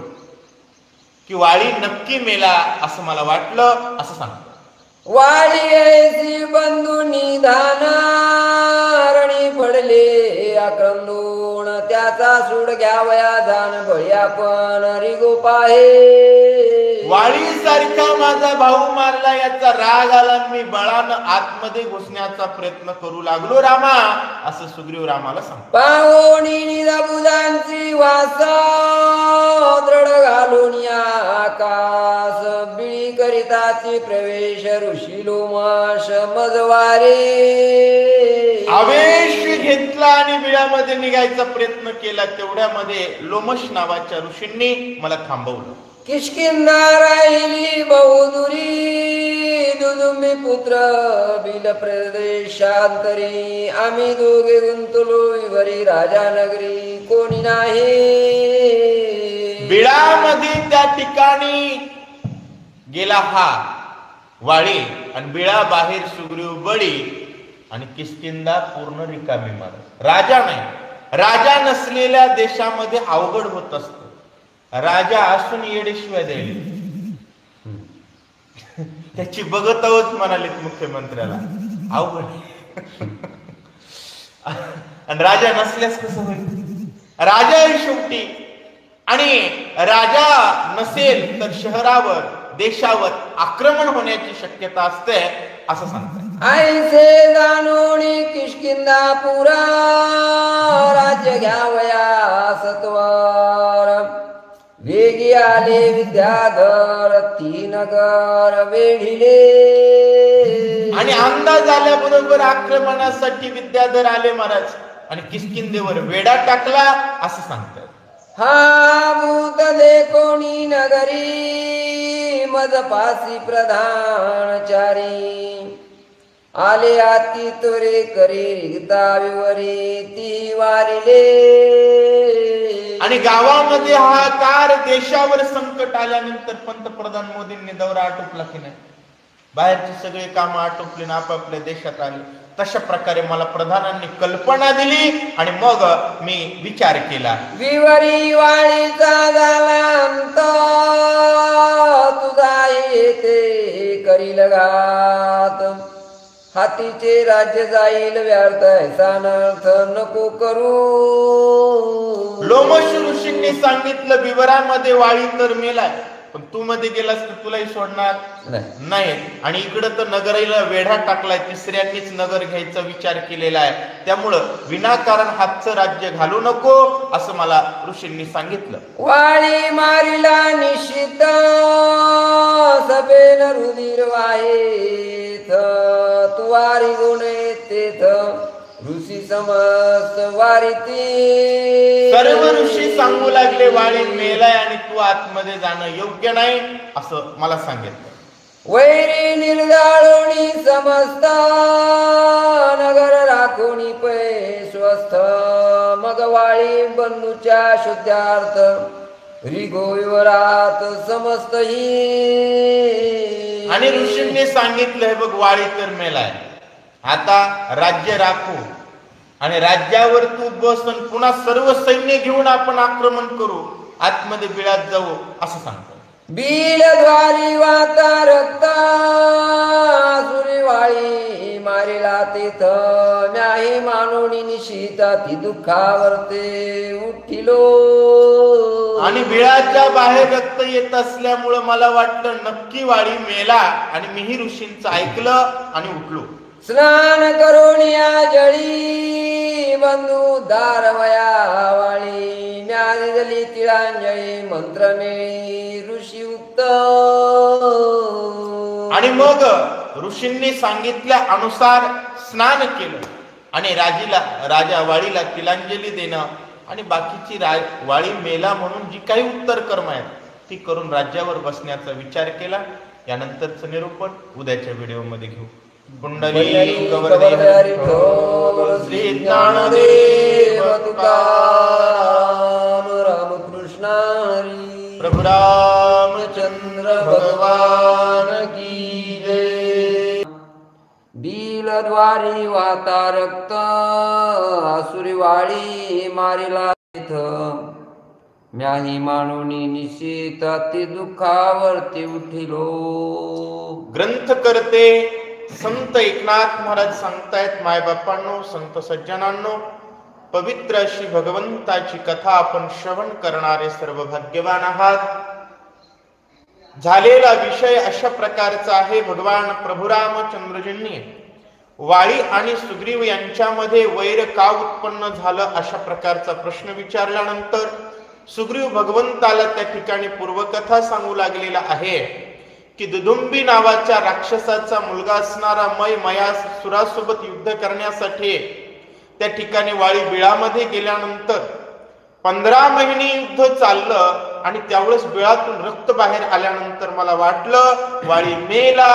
Speaker 1: की वाळी नक्की मेला असं मला वाटलं असं सांगतो.
Speaker 2: वाळी ऐसी बंधू निधान रणी पडले आक्रंदून. त्याचा सूड घ्यावया जाण बळी आपण रिगो पाहे.
Speaker 1: वाळी सारखा माझा भाऊ मारला याचा राग आला, मी बळानं आतमध्ये घुसण्याचा प्रयत्न करू लागलो रामा असं सुग्रीव रामाला सांगतो.
Speaker 2: पाहोणी निजाबुजांची वास दृढ घालून आकाश बिळी करिताची प्रवेश ऋषी लोमाश मजवारे.
Speaker 1: आवेश घेतला आणि बिळामध्ये निघायचा प्रयत्न केला, तेवढ्यामध्ये लोमश नावाच्या ऋषींनी मला थांबवलं.
Speaker 2: किष्किंधा राहिली बहुदुरी दुदुंबी पुत्र बिल प्रदेशांतरी. आम्ही दोघे गुंतलो विवरी राजा नगरी कोणी नाही.
Speaker 1: बिळामध्ये त्या ठिकाणी गेला हा वाळी आणि बिळा बाहेर सुग्रीव बळी आणि किष्किंधा पूर्ण रिकामी मारत. राजा नाही, राजा नसलेल्या देशामध्ये अवघड होत असत. राजा असून येडेशिवाय द्यायले, त्याची बघत आहोत म्हणालेत मुख्यमंत्र्याला, अवघड. आणि राजा नसल्यास कसं होईल? राजा आहे शेवटी, आणि राजा नसेल तर शहरावर देशावर आक्रमण होण्याची शक्यता असते असं सांगतात.
Speaker 2: ऐसे जाणोनी किष्किंधा पुरा राज्य घ्यावया सत्वर. वेगी आले विद्याधर ती नगर वेढिले.
Speaker 1: आणि अंदाज आल्याबरोबर आक्रमणासाठी विद्याधर आले महाराज आणि किष्किंधेवर वेढा टाकला असं सांगतात.
Speaker 2: हा भूत दे कोणी नगरी मज पासी प्रधानचारी. आले आती तोरे करी रिगता विवरी ती वारिले.
Speaker 1: आणि गावामध्ये हाहाकार, देशावर संकट आल्यानंतर पंतप्रधान मोदींनी दौरा आटोपला की नाही? बाहेरचे सगळे काम आटोपले ना आपापल्या देशात आले. तशा प्रकारे मला प्रधानांनी कल्पना दिली आणि मग मी विचार केला.
Speaker 2: विवरी वाळीचा झाला अंत तुझा येते करील घात. हातीचे राज्य जाईल व्यर्थ ऐसा नर्थ नको करू.
Speaker 1: लोमश ऋषींनी सांगितलं, विवरामध्ये वाळी तर मेलाय, पण तू मध्ये गेलास तर तुलाही सोडणार नाही. आणि इकडं तर नगरीला वेढा टाकलाय, तिसऱ्यांनीच नगर घ्यायचा विचार केलेला आहे, त्यामुळं विनाकारण हातचं राज्य घालू नको असं मला ऋषींनी सांगितलं.
Speaker 2: वाळी मारिला निश्चित सभेन रुधिर वाहेत. तू वारी गुण तेथ ऋषी समस्त वारीती.
Speaker 1: सर्व ऋषी सांगू लागले वाळी मेलाय आणि तू आतमध्ये जाणं योग्य नाही असं मला सांगितलं.
Speaker 2: वैरी निर्दाळोणी समस्त नगर राखोणी पै स्वस्थ. मग वाळी बंधूच्या शुद्धार्थ रिगोविवरात समस्त ही.
Speaker 1: आणि ऋषींनी सांगितलंय बघ वाळी तर मेलाय, आता राज्य राखू आणि राज्यावर तू बस आणि पुन्हा सर्व सैन्य घेऊन आपण आक्रमण करू, आतमध्ये बिळात जाऊ असं सांगतो.
Speaker 2: बिलद्वारी वाता रक्त सुरीवाळी मारिला तेथ. म्याही मानोनी निशिता ती दुःखावरते उठिलो.
Speaker 1: आणि बिळाच्या बाहेर रक्त येत असल्यामुळं मला वाटलं नक्की वाळी मेला, आणि मीही ऋषींचं ऐकलं आणि उठलो.
Speaker 2: स्नान करून या जळी बंधू दारवया वाळी, म्यादी दली तिळांजळी मंत्र मिळी ऋषी उक्त.
Speaker 1: आणि मग ऋषींनी सांगितल्या अनुसार स्नान केलं आणि राजा वाळीला तिलांजली देणं आणि बाकीची वाळी मेला म्हणून जी काही उत्तर कर्म आहेत ती करून राज्यावर बसण्याचा विचार केला. यानंतरचं निरूपण उद्याच्या व्हिडिओमध्ये घेऊ. कुंडली
Speaker 2: गवरधारी ठोर श्री ज्ञानदेव तुकाराम रामकृष्ण हरी
Speaker 1: प्रभु रामचंद्र
Speaker 2: भगवान की जय. बिलद्वारी वाता रक्त आसुरी वाळी मारिला तिथ, म्याही मानुनी निशित ती दुःखावरती उठिलो.
Speaker 1: ग्रंथ करते संत एकनाथ महाराज सांगतायत, मायबापांनो, संत सज्जनांनो, पवित्र अशी भगवंताची कथा आपण श्रवण करणारे सर्व भाग्यवान आहात. झालेला विषय अशा प्रकारचा आहे. भगवान प्रभू रामचंद्रजींनी वाळी आणि सुग्रीव यांच्यामध्ये वैर का उत्पन्न झालं अशा प्रकारचा प्रश्न विचारल्यानंतर सुग्रीव भगवंताला त्या ठिकाणी पूर्वकथा सांगू लागलेला आहे की दुदुंबी नावाच्या राक्षसाचा मुलगा असणारा मयासुरासोबत युद्ध करण्यासाठी त्या ठिकाणी वाळी बिळामध्ये गेल्यानंतर 15 महिने युद्ध चाललं आणि त्यावेळेस बिळातून रक्त बाहेर आल्यानंतर मला वाटलं वाळी मेला.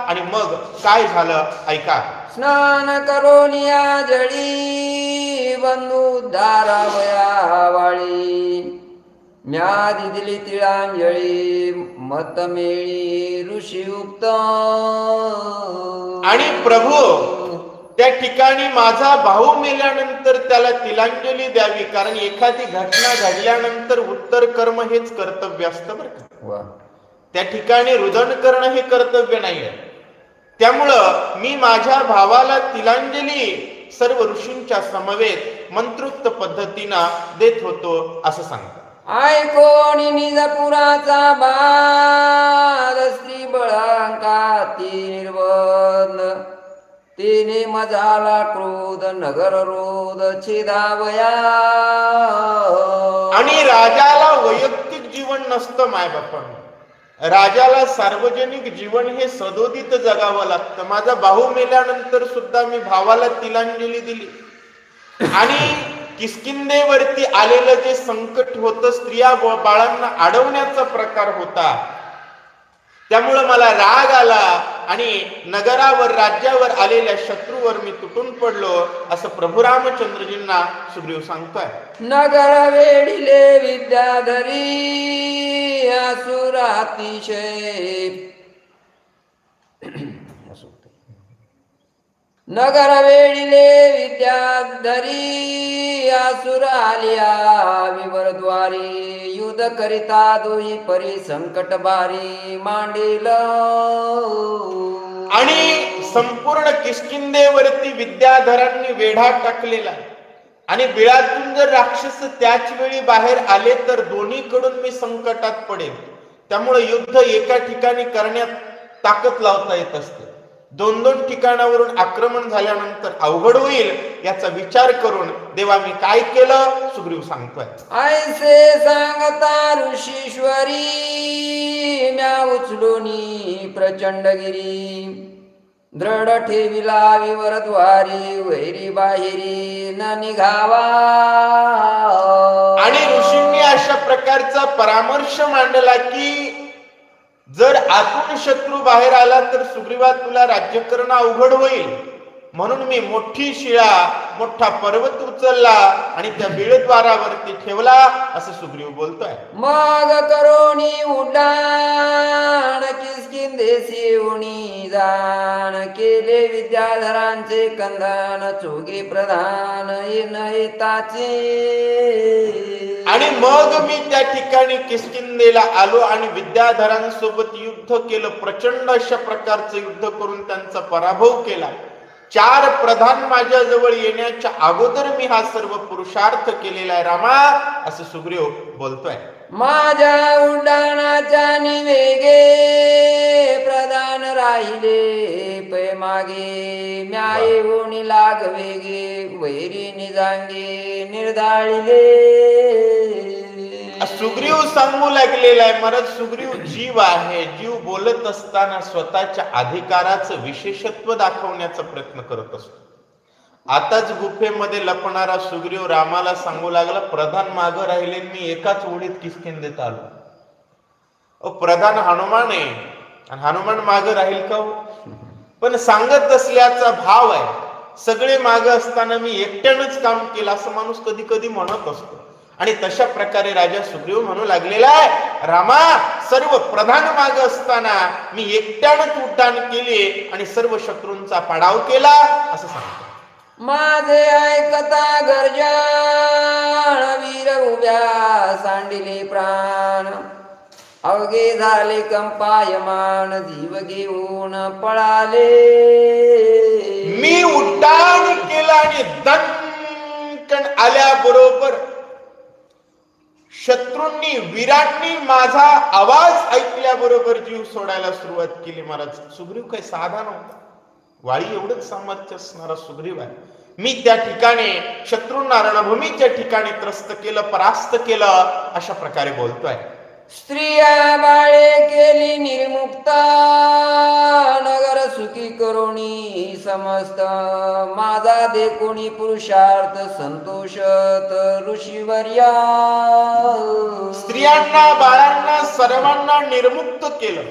Speaker 1: आणि मग काय झालं ऐका.
Speaker 2: स्नान करून या जळी बंधू दारावया वाळी, म्यादी दिली तिळांजळी मत मेळी ऋषी उक्त.
Speaker 1: आणि प्रभू त्या ठिकाणी माझा भाऊ मेल्यानंतर त्याला तिलांजली द्यावी, कारण एखादी घटना घडल्यानंतर उत्तर कर्म हेच कर्तव्य असतं बरं का. त्या ठिकाणी रुदन करणं हे कर्तव्य नाहीये. त्यामुळं मी माझ्या भावाला तिलांजली सर्व ऋषींच्या समवेत मंत्रोक्त पद्धतीनं देत होतो असं सांगतात.
Speaker 2: ऐकोणी निजपुराचा बाद स्त्री बळांकाती निर्बंध, तिने मजाला क्रोध नगर रोध छिदावया.
Speaker 1: आणि राजाला वैयक्तिक जीवन नसतं मायबापांना, राजाला सार्वजनिक जीवन हे सदोदित जगावं लागतं. माझा भाऊ मेल्यानंतर सुद्धा मी भावाला तिलांजली दिली. आणि किष्किंधेवरती आलेलं जे संकट होतं, स्त्रिया बाळांना अडवण्याचा प्रकार होता, त्यामुळं मला राग आला आणि नगरावर राज्यावर आलेल्या शत्रूवर मी तुटून पडलो असं प्रभू रामचंद्रजींना सुग्रीव सांगतोय.
Speaker 2: नगर वेडिले विद्याधरी असुरातिशय, नगर वेडिले विद्याधरी असुर आलिया विवरद्वारी, युद्ध करिता दोही परी संकट बारी मांडिल.
Speaker 1: आणि संपूर्ण किष्किंधेवरती विद्याधरांनी वेढा टाकलेला आणि बिळातून जर राक्षस त्याच वेळी बाहेर आले तर दोन्हीकडून मी संकटात पडेल. त्यामुळे युद्ध एका ठिकाणी करण्यात ताकद लावता येत असते. 2-2 ठिकाणावरून आक्रमण झाल्यानंतर अवघड होईल याचा विचार करून देवा मी काय केलं सुग्रीव सांगतोय.
Speaker 2: ऐसे सांगता ऋषीश्वरी, म्या उचलूनी प्रचंडगिरी, दृढ ठेविला विवरद्वारी, वैरी बाहेरी न निघावा.
Speaker 1: आणि ऋषींनी अशा प्रकारचा परामर्श मांडला की जर आतून शत्रू बाहेर आला तर सुग्रीवा तुला राज्य करणं अवघड होईल, म्हणून मी मोठी शिळा मोठा पर्वत उचलला आणि त्या बिळद्वारावरती ठेवला असं सुग्रीव बोलतोय.
Speaker 2: मग करोनी उड्डाण किष्किंधेसी उणी जाण, केले विद्याधरांचे कंदान चोगे प्रधान येताचे.
Speaker 1: आणि मग मी त्या ठिकाणी किष्किंधेला आलो आणि विद्याधरांसोबत युद्ध केलं. प्रचंड अशा प्रकारचं युद्ध करून त्यांचा पराभव केला. 4 प्रधान माझ्या जवळ येण्याच्या अगोदर मी हा सर्व पुरुषार्थ केलेला आहे रामा असं सुग्रीव बोलतोय.
Speaker 2: माझ्या उड्डाणाच्या निवेगे प्रधान राहिले पै मागे म्याये होणी लाग वेगे वैरी निजांगे निर्धाळिले.
Speaker 1: सुग्रीव सांगू लागलेला आहे महाराज. सुग्रीव जीव आहे. जीव बोलत असताना स्वतःच्या अधिकाराचं विशेषत्व दाखवण्याचा प्रयत्न करत असतो. आताच गुफेमध्ये लपणारा सुग्रीव रामाला सांगू लागला, प्रधान मागं राहिले, मी एकाच ओढीत किष्किंधेत आलो. प्रधान हनुमान आहे आणि हनुमान मागं राहील का हो? पण सांगत असल्याचा भाव आहे, सगळे मागं असताना मी एकट्यानंच काम केलं असं माणूस कधी कधी म्हणत असतो. आणि तशा प्रकारे राजा सुग्रीव म्हणू लागलेला आहे, रामा सर्व प्रधान माग असताना मी एकट्यानंच उड्डाण केले आणि सर्व शत्रूंचा पाडाव केला असं सांगतो.
Speaker 2: माझे ऐकता गर्जन वीर उभ्या सांडिले प्राण अवघे झाले कंपायमान जीव घेऊन पळाले.
Speaker 1: मी उड्डाण केलं आणि दणकन आल्याबरोबर शत्रूंनी वीरांनी माझा आवाज ऐकल्याबरोबर जीव सोडायला सुरुवात केली. महाराज सुग्रीव काही साधा नव्हता. वाळी एवढंच सामर्थ्य असणारा सुग्रीव आहे. मी त्या ठिकाणी शत्रूंना रणभूमीच्या ठिकाणी त्रस्त केलं, परास्त केलं अशा प्रकारे बोलतोय.
Speaker 2: स्त्रिया बाळे केली निर्मुक्त नगर सुखी करुणी समस्त माझा देखोनी पुरुषार्थ संतोषत ऋषीवर्या.
Speaker 1: स्त्रियांना बाळांना सर्वांना निर्मुक्त केलं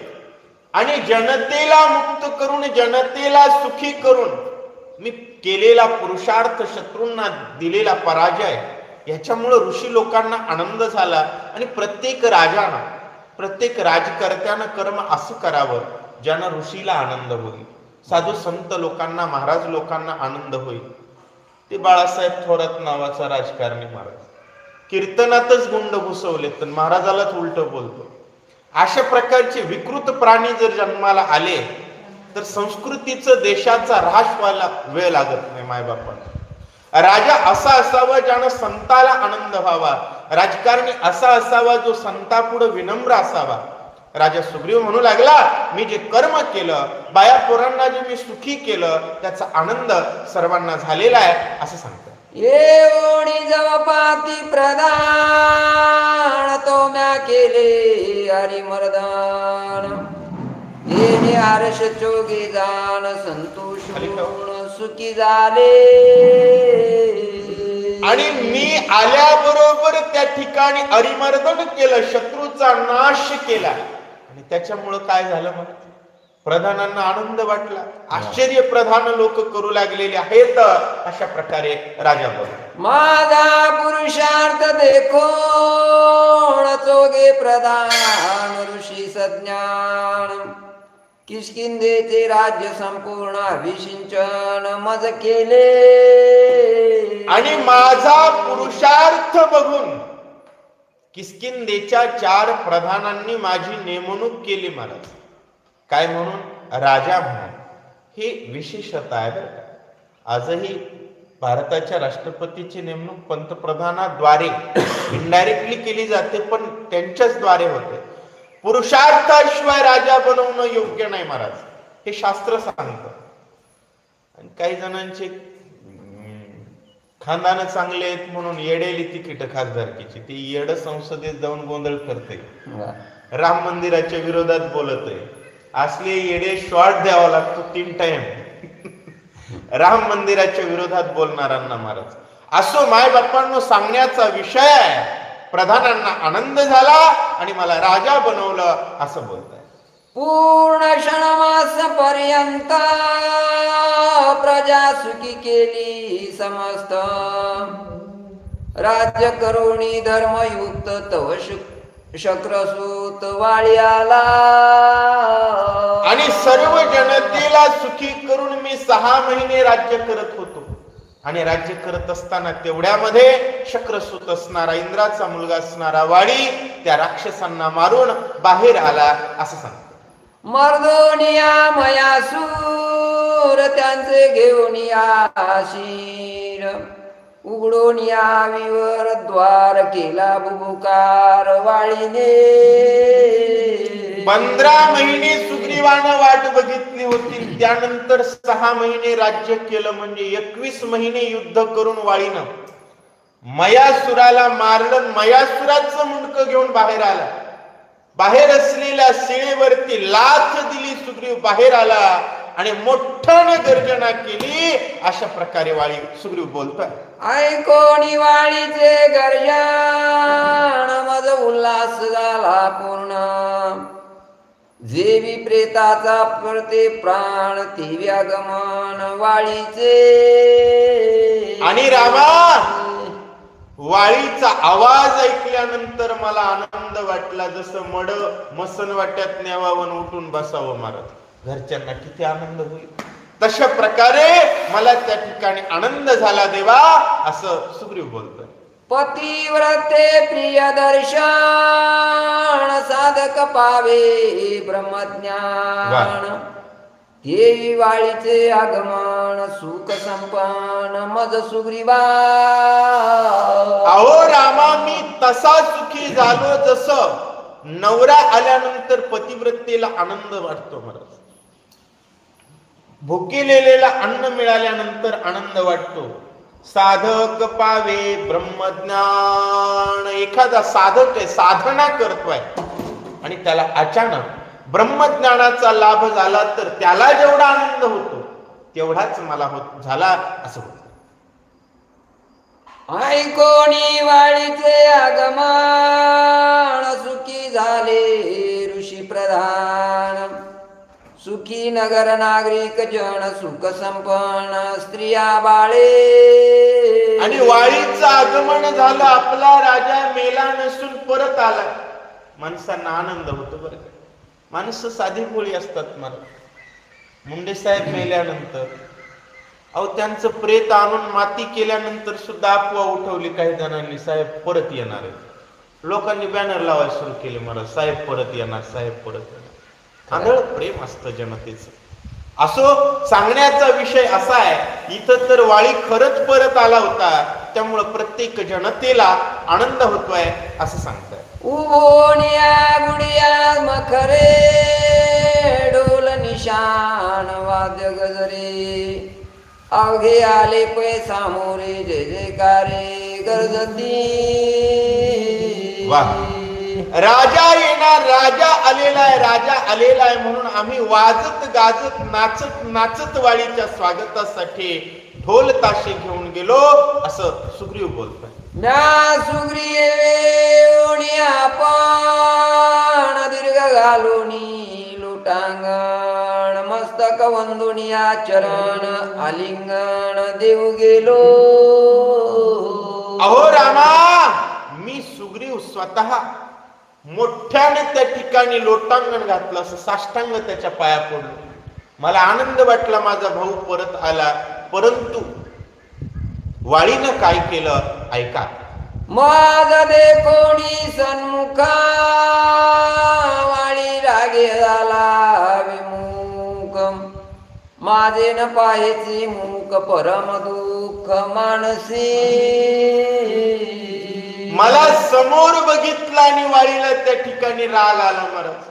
Speaker 1: आणि जनतेला मुक्त करून जनतेला सुखी करून मी केलेला पुरुषार्थ, शत्रूंना दिलेला पराजय याच्यामुळे ऋषी लोकांना आनंद झाला. आणि प्रत्येक राजानं, प्रत्येक राजकर्त्यानं कर्म असं करावं ज्यानं ऋषीला आनंद होईल, साधू संत लोकांना, महाराज लोकांना आनंद होईल. ते बाळासाहेब थोरात नावाचा राजकारणी महाराज कीर्तनातच गुंड घुसवले तर महाराजालाच उलट बोलतो. अशा प्रकारचे विकृत प्राणी जर जन्माला आले तर संस्कृतीचं, देशाचा ऱ्हास व्हायला वेळ लागत नाही. मायबापांना राजा असा असावा ज्यानं संताला आनंद व्हावा, राजकारणी असा असावा जो संतापुढे विनम्र असावा. राजा सुग्रीव म्हणू लागला, मी जे कर्म केलं, बाया पोरांना जे मी सुखी केलं त्याचा आनंद सर्वांना झालेला आहे असं सांगतो.
Speaker 2: एवढी जवपाती प्रधान तो म्या केले हरिमर्दन येणे आरश चोगे जाण संतोष सुखी झाले.
Speaker 1: आणि मी आल्याबरोबर त्या ठिकाणी अरिमर्दन केलं, शत्रूचा नाश केला आणि त्याच्यामुळं काय झालं? मग प्रधानांना आनंद वाटला. आश्चर्य प्रधान लोक करू लागलेले आहेत. अशा प्रकारे राजा बोल,
Speaker 2: माझा पुरुषार्थ देखो चोगे प्रधान ऋषी सज्ञान किष्किंधेचे राज्य संपूर्ण अभिषिंचन मज केले.
Speaker 1: आणि माझा पुरुषार्थ बघून किष्किंधेच्या 4 प्रधानांनी माझी नेमणूक केली. महाराज काय म्हणून? राजा म्हणून. हे विशेषता आहे बरं का. आजही भारताच्या राष्ट्रपतीची नेमणूक पंतप्रधानाद्वारे इनडायरेक्टली केली जाते, पण त्यांच्याच द्वारे होते. पुरुषार्थाशिवाय राजा बनवणं योग्य नाही महाराज, हे शास्त्र सांगतं. आणि काही जणांचे खानदान चांगले आहेत म्हणून येडेली तिकीट खासदारकीची, ती येड संसदेत जाऊन गोंधळ करते, राम मंदिराच्या विरोधात बोलत आहे. असले येडे शॉर्ट द्यावा लागतो 3 टाइम राम मंदिराच्या विरोधात बोलणाऱ्यांना महाराज. असो, माय बापांनो सांगण्याचा विषय आहे. प्रधानांना आनंद झाला आणि मला राजा बनवलं असं बोलताय.
Speaker 2: पूर्ण क्षणमास पर्यंत प्रजा सुखी केली समस्त राज्य करुणी धर्मयुक्त तव शक्रसूत वाळी आला.
Speaker 1: आणि सर्व जनतेला सुखी करून मी 6 महिने राज्य करत होतो. आणि राज्य करत असताना तेवढ्यामध्ये शक्रसूत असणारा, इंद्राचा मुलगा असणारा वाळी त्या राक्षसांना मारून बाहेर आला असं सांगतो.
Speaker 2: मर्दोनिया मयासूर त्यांचे घेऊन आशीर उघडून यावीवर द्वार केला बुबुकार वाळीने
Speaker 1: 15 महिने सुग्रीवानं वाट बघितली होती. त्यानंतर 6 महिने राज्य केलं, म्हणजे 21 महिने युद्ध करून वाळीनं मयासुराला मारलं. मयासुराचं मुंडकं घेऊन बाहेर आला. बाहेर असलेल्या शिळेवरती लाथ दिली. सुग्रीव बाहेर आला आणि मोठ्याने गर्जना केली. अशा प्रकारे वाळी सुग्रीव बोलतोय.
Speaker 2: ऐकोनी वाळीचे गर्जन मज उल्हास झाला पूर्ण. जेवी प्रेताचा परते प्राण तेवी आगमन वाळीचे.
Speaker 1: आणि रामा, वाळीचा आवाज ऐकल्यानंतर मला आनंद वाटला. जसं मड मसन वाट्यात न्यावावं उठून बसावं महाराज. घरच्यांना किती आनंद होईल. तशा प्रकारे मला त्या ठिकाणी आनंद झाला देवा, असं सुग्रीव बोलतोय.
Speaker 2: पतिव्रते प्रिय दर्शन साधक पावे ब्रह्मज्ञान. देवी वाळीचे आगमन सुख संपन्न मज सुग्रीवा.
Speaker 1: अहो रामा, मी तसा सुखी झालो जसं नवरा आल्यानंतर पतिव्रतेला आनंद वाटतो महाराज. भुकेलेला अन्न मिळाल्यानंतर आनंद वाटतो. साधक पावे ब्रह्मज्ञान. एखादा साधक आहे, साधना करतोय आणि त्याला अचानक ब्रह्मज्ञानाचा लाभ झाला तर त्याला जेवढा आनंद होतो तेवढाच मला झाला असं होतं.
Speaker 2: ऐकोनी वाळीचे आगमन सुखी झाले ऋषी प्रधान. सुखी नगर नागरिक जन सुख संपन्न स्त्रिया बाळे.
Speaker 1: आणि वाळीचं आगमन झालं. आपला राजा मेला नसून परत आला. माणसांना आनंद होतो बरं का. माणसं साधी भोळी असतात. मला मुंडे साहेब मेल्यानंतर अहो त्यांचं प्रेत आणून माती केल्यानंतर सुद्धा अफवा उठवली काही जणांनी, साहेब परत येणार आहे. लोकांनी बॅनर लावायला सुरू केले, मला साहेब परत येणार, साहेब परत येणार. आंधळ प्रेम असतं जनतेचं. असो, सांगण्याचा विषय असा आहे, इथं तर वाळी खरंच परत आला होता, त्यामुळं प्रत्येक जनतेला आनंद होतोय असं सांगताय.
Speaker 2: उभोनिया गुडिया मखरे ढोल निशान वाद्य गजरे. अवघे आले पै सामोरे जय जयकारे गरजती.
Speaker 1: वा, राजा येणार, राजा आलेला आहे, राजा आलेला आहे म्हणून आम्ही वाजत गाजत नाचत नाचत वाळीच्या स्वागतासाठी ढोल ताशे घेऊन गेलो असं सुग्रीव बोलतोय.
Speaker 2: म्या सुग्रीवे आपण दीर्घ घालुनी लोटांगण मस्तक वंदुनिया चरण आलिंगन देऊ गेलो.
Speaker 1: अहो रामा, मी सुग्रीव स्वतः मोठ्याने त्या ठिकाणी लोटांगण घातलं, असं साष्टांग त्याच्या पाया पडलो. मला आनंद वाटला, माझा भाऊ परत आला. परंतु वाळीनं काय केलं ऐका.
Speaker 2: माझ देखोनी सन्मुखा वाळी रागे झाला विमुख. माझे न पाहेचे मुख परम दुःख मानसी.
Speaker 1: मला समोर बघितलं आणि वाळीला त्या ठिकाणी राग आला महाराज.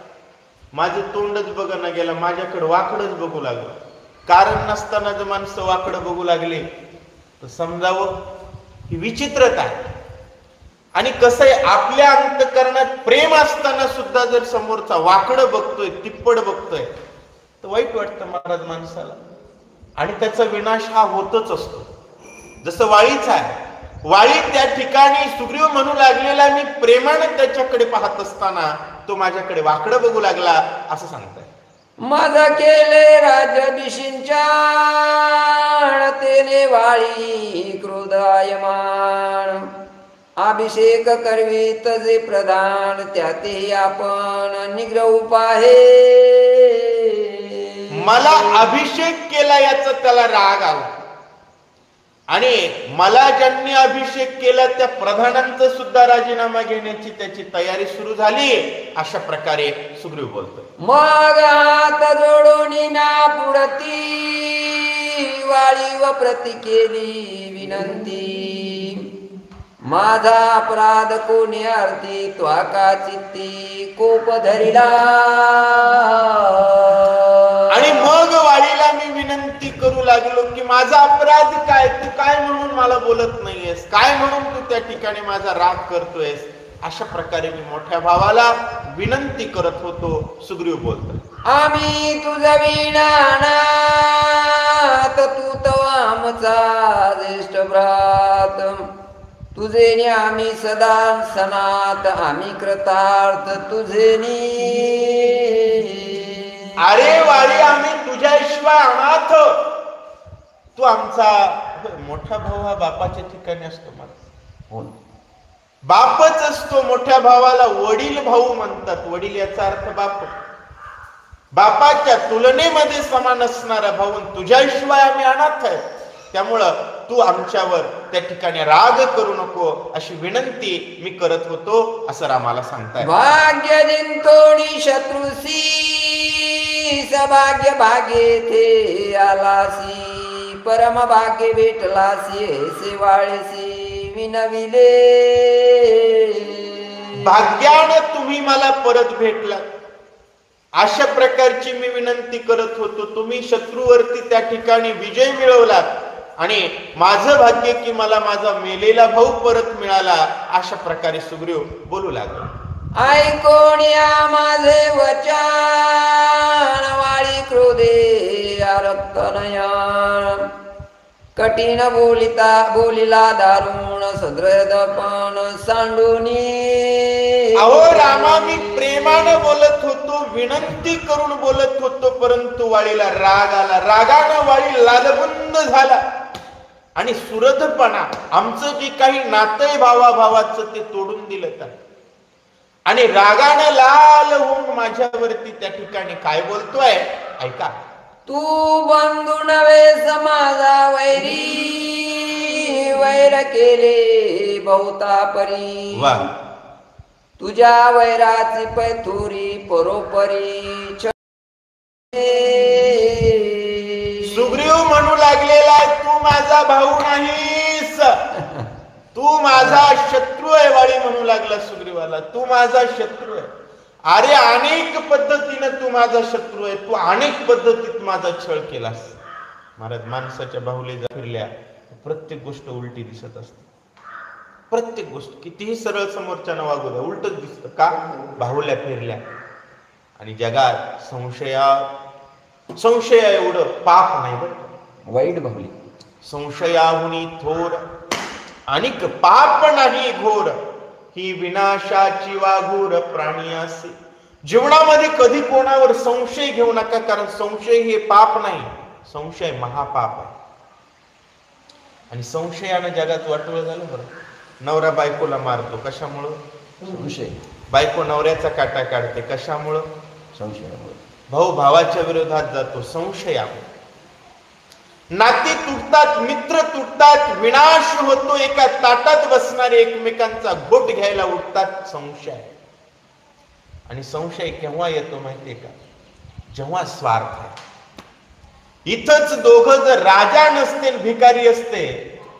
Speaker 1: माझं तोंडच बघणं गेलं, माझ्याकडे वाकडच बघू लागलं. कारण नसताना जर माणसं वाकडं बघू लागले तर समजावं ही विचित्रता आहे. आणि कसं आहे, आपल्या अंतकरणात प्रेम असताना सुद्धा जर समोरचा वाकडं बघतोय, तिप्पड बघतोय तर वाईट वाटतं महाराज माणसाला. आणि त्याचा विनाश हा होतच असतो. जसं वाळीच आहे. वाळी त्या ठिकाणी सुग्रीव म्हणू लागलेला, मी प्रेमाने त्याच्याकडे पाहत असताना तो माझ्याकडे वाकडं बघू लागला असं सांगताय.
Speaker 2: माझा केले राज्याभिषिंचान तेने वाळी क्रोधायमान. अभिषेक करवीत जे प्रधान त्याते आपण निग्रह पाहे.
Speaker 1: मला अभिषेक केला याचा त्याला राग आला आणि मला ज्यांनी अभिषेक केला त्या प्रधानांचा सुद्धा राजीनामा घेण्याची त्याची तयारी सुरू झाली. अशा प्रकारे सुग्रीव बोलतो.
Speaker 2: मग हात जोडून ना पुढती वाळी व प्रति केली विनंती, माझा अपराध कोणी आरती त्वाका चित्ती कोप धरिला.
Speaker 1: आणि मग वाळीला मी विनंती करू लागलो की माझा अपराध काय, तू काय म्हणून मला बोलत नाहीयेस, काय म्हणून तू त्या ठिकाणी माझा राग करतोयस. अशा प्रकारे मी मोठ्या भावाला विनंती करत होतो. सुग्रीव बोलतो,
Speaker 2: आम्ही तुझा विणानात तू तवा आमचा ज्येष्ठ भ्रात, तुझे आम्ही सदा सनात, आम्ही कृतार्थ तुझे.
Speaker 1: अरे वाळी, आम्ही तुझ्याशिवाय अनाथ. तू आमचा मोठा भाऊ हा बापाच्या ठिकाणी असतो. मला बापच असतो. मोठ्या भावाला वडील भाऊ म्हणतात. वडील याचा अर्थ बाप. बापाच्या तुलनेमध्ये समान असणारा भाऊ. तुझ्याशिवाय आम्ही अनाथ आहे. त्यामुळं तू आमच्यावर त्या ठिकाणी राग करू नको अशी विनंती मी करत होतो, असं रामाला सांगताय.
Speaker 2: भाग्य जिंतोणी शत्रुसी, सभाग्य भाग्ये थे आलासी, परम भाग्य भेटलासी ऐसे वाळेसी विनविले.
Speaker 1: भाग्यानं तुम्ही मला परत भेटलात, अशा प्रकारची मी विनंती करत होतो. तुम्ही शत्रूवरती त्या ठिकाणी विजय मिळवलात आणि माझं भाग्य की मला माझा मेलेला भाऊ परत मिळाला. अशा प्रकारे सुग्रीव बोलू लागला.
Speaker 2: ऐकोण्या माझे वचन, वाळी क्रोधे आरक्त नयन, कठीण बोलिला दारुण सद्रदपण सांडूनी.
Speaker 1: अहो रामा, मी प्रेमानं बोलत होतो, विनंती करून बोलत होतो, परंतु वाळीला राग आला. रागानं वाळी लालबुंद झाला आणि सुरधपणा, आमचं जे काही नातं भावाभावाचं ते तोडून दिलं त्या. आणि रागानं लाल होऊन माझ्यावरती त्या ठिकाणी काय बोलतोय ऐका.
Speaker 2: तू बंधू नव्हे समाजा वैरी, वैर केले बहुता परी.
Speaker 1: वा,
Speaker 2: तुझ्या वैराची पैथुरी परोपरी.
Speaker 1: सुग्रीव म्हणू लागलेला, तू माझा भाऊ नाहीस, तू माझा शत्रू आहे. वाळी म्हणू लागला सुग्रीवाला, तू माझा शत्रू आहे. अरे अनेक पद्धतीने तू माझा शत्रू आहे, तू अनेक पद्धतीत माझा छळ केलास. महाराज, माणसाच्या बाहुल्या फिरल्या प्रत्येक गोष्ट उलटी दिसत असते. प्रत्येक गोष्ट कितीही सरळ समोरच्यानं वागू द्या, उलटच दिसत. का? बाहुल्या फिरल्या. आणि जगात संशय एवढं पाप नाही बरं.
Speaker 2: वाईट बाहुली.
Speaker 1: संशयाहुनी थोर अनिक पाप नाही घोर, ही विनाशाची वाघूर प्राणी असे. जीवनामध्ये कधी कोणावर संशय घेऊ नका, कारण संशय हे पाप नाही, संशय महापाप आहे. आणि संशयानं जगात वाटोळं झालं बरं. नवरा बायकोला मारतो, कशामुळं? संशय. बायको नवऱ्याचा काटा काढते, कशामुळं? संशयामुळे. भाऊ भावाच्या विरोधात जातो, संशयामुळे. नाती तुटतात, मित्र तुटतात, विनाश होतो. एका ताटात बसणारे एकमेकांचा घोट घ्यायला उठतात, संशय. आणि संशय केव्हा येतो माहितीये का? जेव्हा स्वार्थ आहे. इथंच दोघं जर राजा नसते भिकारी असते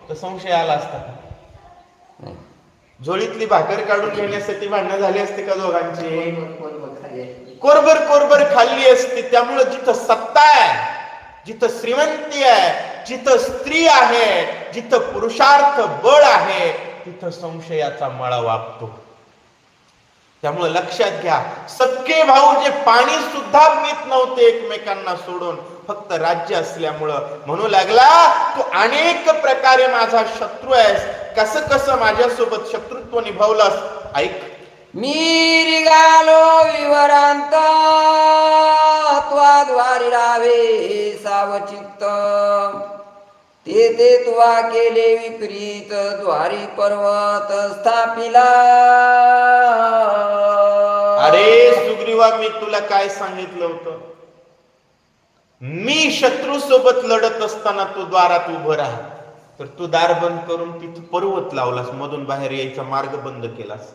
Speaker 1: तर संशय आला असता का? झोळीतली भाकर काढून घेण्यासाठी भांडणं झाली असते का दोघांची? कोरभर कोरभर खाल्ली असती. त्यामुळे जिथं सत्ता आहे, जिथं श्रीमंती आहे, जिथं स्त्री आहे, जिथं पुरुषार्थ बळ आहे, तिथं संशयाचा मळा वापतो. त्यामुळे लक्षात घ्या, सख्खे भाऊ जे पाणी सुद्धा पित नव्हते एकमेकांना सोडून, फक्त राज्य असल्यामुळं म्हणू लागला, तू अनेक प्रकारे माझा शत्रू आहेस. कसं कसं माझ्यासोबत शत्रुत्व निभावलास ऐक.
Speaker 2: मी निघालो विवरांत, त्वाद्वारी रावे सावचित्त, ते तुवा केले विपरीत, द्वारी पर्वत स्थापिला.
Speaker 1: अरे सुग्रीवा, मी तुला काय सांगितलं होतं? मी शत्रू सोबत लढत असताना तू द्वारात उभं राहा, तर तू दार बंद करून तिथं पर्वत लावलास, मधून बाहेर यायचा मार्ग बंद केलास.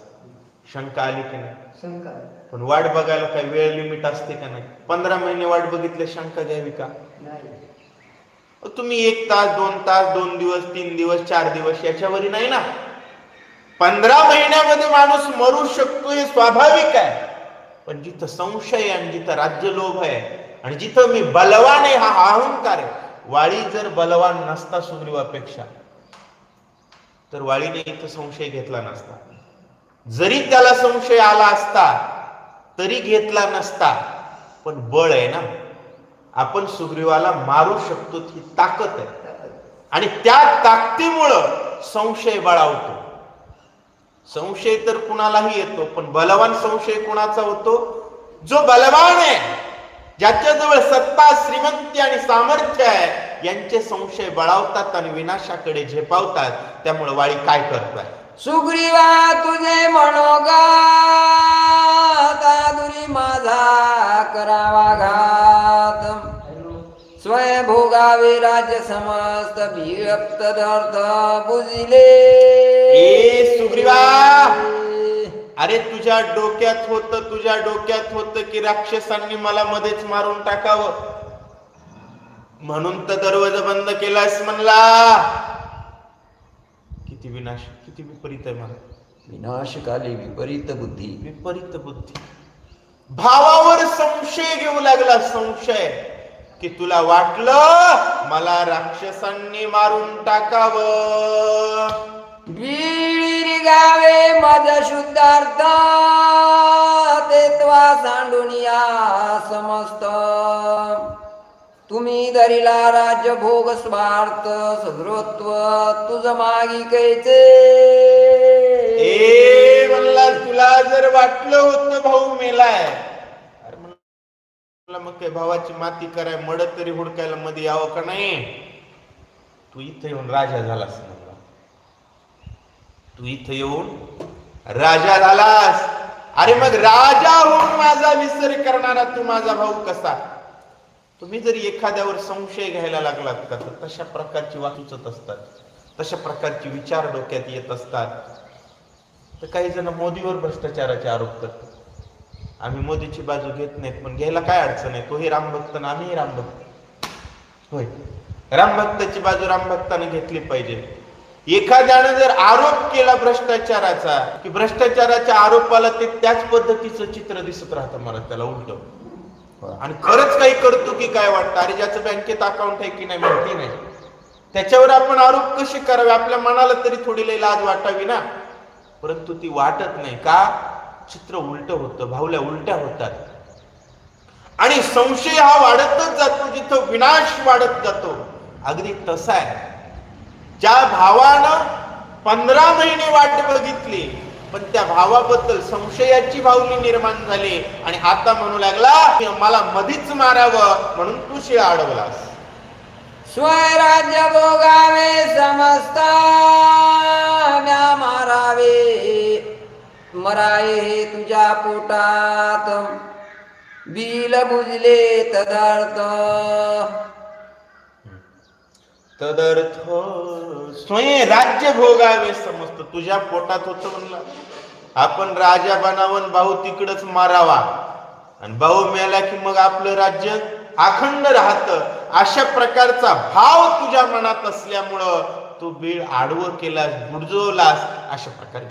Speaker 1: शंका आली की नाही?
Speaker 2: शंका.
Speaker 1: पण वाट बघायला काही वेळ लिमिट असते का नाही? 15 महिने वाट बघितले, शंका घ्यावी का? तुम्ही 1 तास 2 तास 2 दिवस 3 दिवस 4 दिवस याच्यावरी नाही ना. 15 महिन्यामध्ये माणूस मरू शकतो हे स्वाभाविक आहे. पण जिथं संशय आहे आणि जिथं राज्यलोभ आहे आणि जिथं मी बलवान आहे हा अहंकार आहे. वाळी जर बलवान नसता सुग्रीवापेक्षा तर वाळीने इथं संशय घेतला नसता. जरी त्याला संशय आला असता तरी घेतला नसता. पण बळ आहे ना, आपण सुग्रीवाला मारू शकतो ही ताकद आहे आणि त्या ताकदीमुळं संशय बळावतो. संशय तर कुणालाही येतो, पण बलवान संशय कुणाचा होतो? जो बलवान आहे, ज्याच्याजवळ सत्ता श्रीमंती आणि सामर्थ्य आहे, यांचे संशय बळावतात आणि विनाशाकडे झेपावतात. त्यामुळे वाळी काय करताय?
Speaker 2: सुग्रीवा तुझे मनोगा दादुरी माझा करावा घात, स्वयंभोगावे राज्य समस्त विरक्त दर्थ बुजिले.
Speaker 1: ए सुग्रीवा, अरे तुझ्या डोक्यात होतं की राक्षसांनी मला मध्येच मारून टाकावं, म्हणून तर दरवाजा बंद केलास म्हणला. किती विनाश, किती विपरीत आहे मला.
Speaker 2: विनाशकाली विपरीत बुद्धी.
Speaker 1: भावावर संशय घेऊ लागला. संशय की तुला वाटलं मला राक्षसांनी मारून टाकावं.
Speaker 2: वीर गावे माझा शुद्धार्थ तेत्वा सांडून या समस्त, तुम्ही धरिला राज्य भोग स्वार्थ सदृत्व तुझ मागी कैचे.
Speaker 1: ए म्हणला तुला जर वाटलं होतं भाऊ मेलाय, अरे म्हणला मग काय भावाची माती कराय मड तरी हुडकायला मध्ये यावं का नाही? तू इथं येऊन राजा झालास म्हणला. तू इथं येऊन राजा झालास. अरे मग राजा होऊन माझा विसर करणारा तू माझा भाऊ कसा? तुम्ही जरी एखाद्यावर संशय घ्यायला लागलात का तर तशा प्रकारची वाचत असतात, तशा प्रकारचे विचार डोक्यात येत असतात. तर काही जण मोदीवर भ्रष्टाचाराचे आरोप करतात. आम्ही मोदीची बाजू घेत नाहीत, पण घ्यायला काय अडचण आहे? तोही रामभक्त ना आम्ही रामभक्त. होय, रामभक्ताची बाजू रामभक्ताने घेतली पाहिजे. एखाद्यानं जर आरोप केला भ्रष्टाचाराचा की भ्रष्टाचाराच्या आरोपाला ते त्याच पद्धतीचं चित्र दिसत राहतं मला त्याला उलट, आणि खरंच काही करतो की काय वाटतं? अरे ज्याचं बँकेत अकाउंट आहे की नाही माहिती नाही, त्याच्यावर आपण आरोप कसे करावे? आपल्या मनाला तरी थोडी लई लाज वाटावी ना, परंतु ती वाटत नाही का? चित्र उलट होतं, भावल्या उलट्या होतात आणि संशय हा वाढतच जातो जिथं विनाश वाढत जातो. अगदी तसा आहे. ज्या भावानं 15 महिने वाट बघितली पण त्या भावाबद्दल संशयाची भावनी निर्माण झाली आणि आता म्हणू लागला मला मधीच मारावं म्हणून तू शिळा अडवलास.
Speaker 2: स्वराज्य भोगावे समस्त म्या मारावे, मराये तुझ्या पोटात बिल बुजले तदर्थ.
Speaker 1: स्वयं राज्य भोगावे समस्त तुझ्या पोटात होतं म्हणलं. आपण राजा बनावन भाऊ तिकडच मारावा आणि भाऊ मेला की मग आपलं राज्य अखंड राहतं. अशा प्रकारचा भाव तुझ्या मनात असल्यामुळं तू बीळ आडवं केलास, बुडजवलास. अशा प्रकारे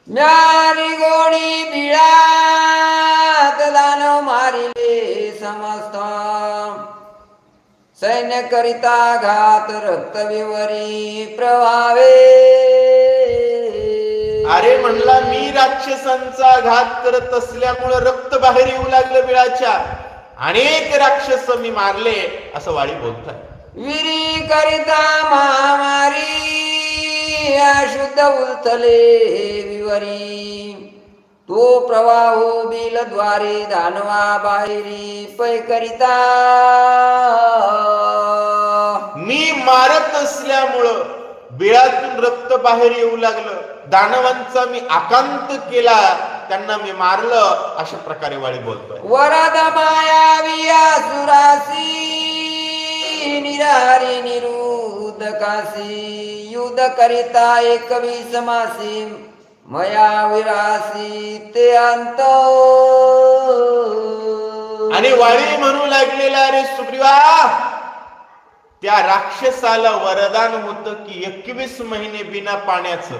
Speaker 2: म्यारी गोडी बिळात दानव मारिले समस्त, सैन्य करिता घात रक्त विवरी प्रभावे.
Speaker 1: अरे म्हणला मी राक्षसांचा घात करत असल्यामुळं रक्त बाहेर येऊ लागलं बिळाच्या. अनेक राक्षस मी मारले असं वाळी बोलतात.
Speaker 2: विरी करिता महामारी अशुद्ध उलथले विवरी, तो प्रवाहो बिलद्वारे दानवा बाहेरी पै करिता.
Speaker 1: मी मारत असल्यामुळं बिळातून रक्त बाहेर येऊ लागलं, दानवांचा मी आकांत केला, त्यांना मी मारलं. अशा प्रकारे वाळी बोलतोय.
Speaker 2: वरद मायावी असुरासी निरारी निरुद्ध काशी, युद्ध करिता 21 मासी मया विरासी ते अंत.
Speaker 1: आणि वाळी म्हणू लागलेला अरे सुग्रीवा त्या राक्षसाला वरदान होतं की 21 महिने बिना पाण्याचं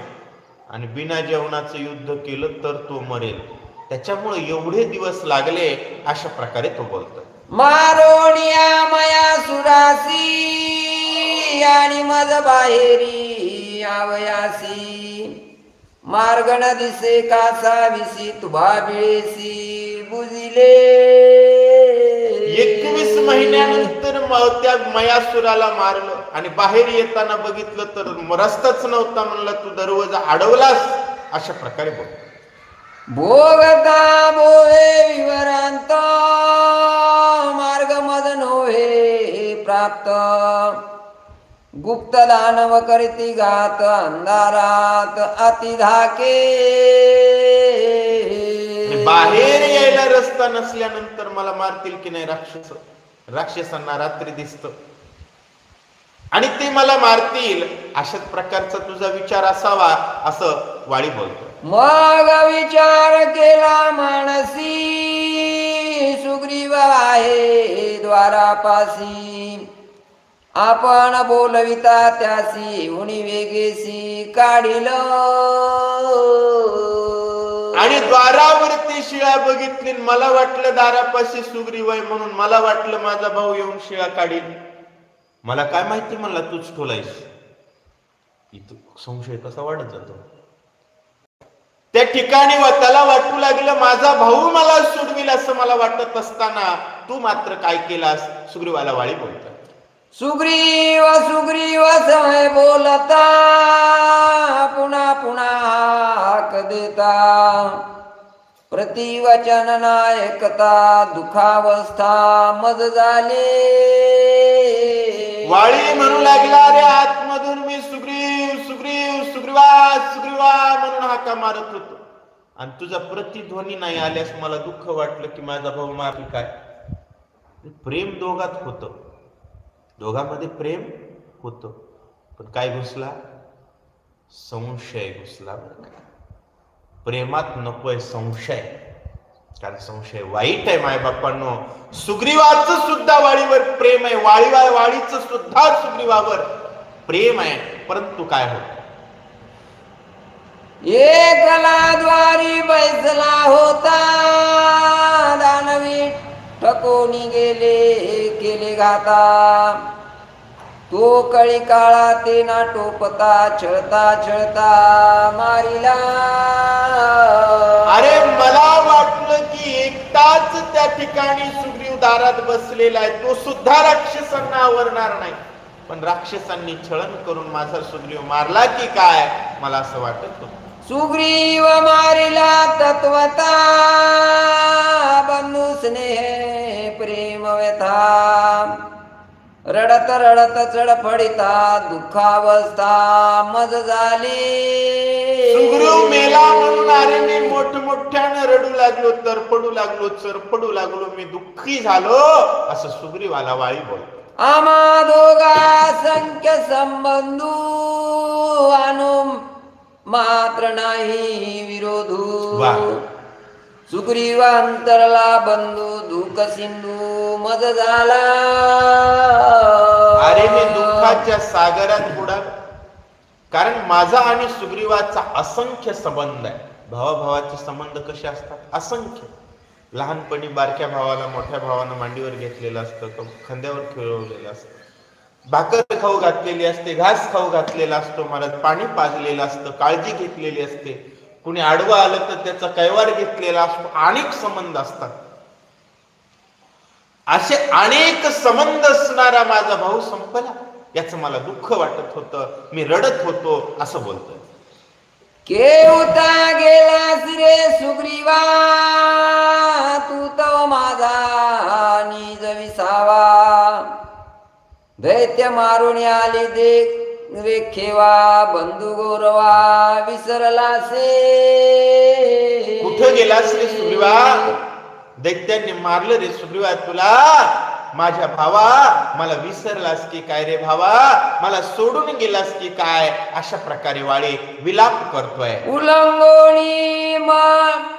Speaker 1: आणि बिना जेवणाचं युद्ध केलं तर तो मरेल. त्याच्यामुळे एवढे दिवस लागले, अशा प्रकारे तो बोलतो.
Speaker 2: मारोनिया मया सुरासी आणि मज बाहेरी आवयासी मार्ग न दिसे कासा विसी तुभा बिळेसी बुजिले.
Speaker 1: 21 महिन्यानंतर त्या मयासुराला मारलं आणि बाहेर येताना बघितलं तर रस्ताच नव्हता. म्हणलं तू दरवाजा अडवलास, अशा प्रकारे बोल.
Speaker 2: भोगता बोहे विवरांत मार्ग मद नोहे प्राप्त गुप्त दानव करती घात अंधारात अति धाके.
Speaker 1: बाहेर यायला रस्ता नसल्यानंतर मला मारतील की नाही राक्षस. राक्षसांना रात्री दिसत आणि ते मला मारतील, अशाच प्रकारचा तुझा विचार असावा, असं वाळी बोलतो.
Speaker 2: मग विचार केला मानसी सुग्रीव आहे द्वारापासी आपण बोलविता त्यासी उणी वेगेसी काढिल.
Speaker 1: आणि द्वारावरती शिळा बघितली. मला वाटलं दारापाशी सुग्रीव आहे म्हणून मला वाटलं माझा भाऊ येऊन शिळा काढील. मला काय माहिती, म्हणला तूच ठोलायस. इथं संशय कसा वाढत जातो. त्या ठिकाणी त्याला वाटू लागलं माझा भाऊ मला सोडविल असं मला वाटत असताना तू मात्र काय केलास. सुग्रीवाला वाळी बोलतात.
Speaker 2: सुग्रीव सुग्रीव समय बोलता पुन्हा पुन्हा हाक देता प्रतिवचन नायकता दुखावस्था मज झाले.
Speaker 1: वाळी म्हणू लागला, अरे आतमधून मी सुग्रीव सुग्रीव सुग्रीवा सुग्रीवा म्हणून हाका मारत होतो आणि तुझा प्रतिध्वनी नाही आल्यास मला दुःख वाटलं की माझा भाऊ मारली काय. प्रेम दोघात होतं, दोघांमध्ये प्रेम होतं, पण काय घुसला, संशय घुसला. प्रेमात नकोय संशय, कारण संशय वाईट आहे. माय बापांनो, सुग्रीवाचं सुद्धा वाळीवर प्रेम आहे, वाळीचं सुद्धा सुग्रीवावर प्रेम आहे, परंतु काय होत,
Speaker 2: एकला द्वारी बैसला होता दानवी ठकोनी गेले केले घाता तो कळी काळा ते ना टोपता छळता छळता मारिला.
Speaker 1: अरे मला वाटलं की एकटाच त्या ठिकाणी सुग्रीव दारात बसलेला आहे, तो सुद्धा राक्षसांना आवरणार नाही, पण राक्षसांनी छळन करून माझा सुग्रीव मारला की काय, मला असं वाटत होतं.
Speaker 2: सुग्रीव मारिला तत्वता बंधू स्नेह प्रेम व्यथा रडत रडत चढफडिता दुःखावस्था मज झाली.
Speaker 1: सुग्रीव मेला म्हणून अरे मी मोठमोठ्यानं रडू लागलो, तरपडू लागलो, चरपडू लागलो, मी दुःखी झालो, असं सुग्रीवाला वाळी बोलतो.
Speaker 2: आम्हा दोघा संख्य संबंधू अनु मात्र नाही विरोधू सुग्रीव अंतरला बंधू दुःख सिंधू मज झाला.
Speaker 1: अरे मी दुःखाच्या सागरात बुडालो, कारण माझा आणि सुग्रीवाचा असंख्य संबंध आहे. भावाभावाचे संबंध कसे असतात, असंख्य. लहानपणी बारक्या भावाला मोठ्या भावानं मांडीवर घेतलेलं असतं, खांद्यावर खेळवलेलं असतं, भाकर खाऊ घातलेली असते, घास खाऊ घातलेला असतो, मला पाणी पाजलेलं असतं, काळजी घेतलेली असते, कुणी आडवं आलं तर त्याचा कैवार घेतलेला असतो, अनेक संबंध असतात. असे अनेक संबंध असणारा माझा भाऊ संपला, याचं मला दुःख वाटत होतं, मी रडत होतो, असं बोलतोय.
Speaker 2: केवता गेलास रे सुग्रीवा तू तो माझा निज विसावा दैत्य मारून आले देख रेखेवा बंधू गौरवा विसरलासे.
Speaker 1: कुठं गेलास रे सुग्रीवा, दैत्यांनी मारलं रे सुग्रीवा तुला, माझ्या भावा मला विसरलास की काय रे भावा, मला सोडून गेलास की काय, अशा प्रकारे वाळे विलाप करतोय.
Speaker 2: उल्लंघोणी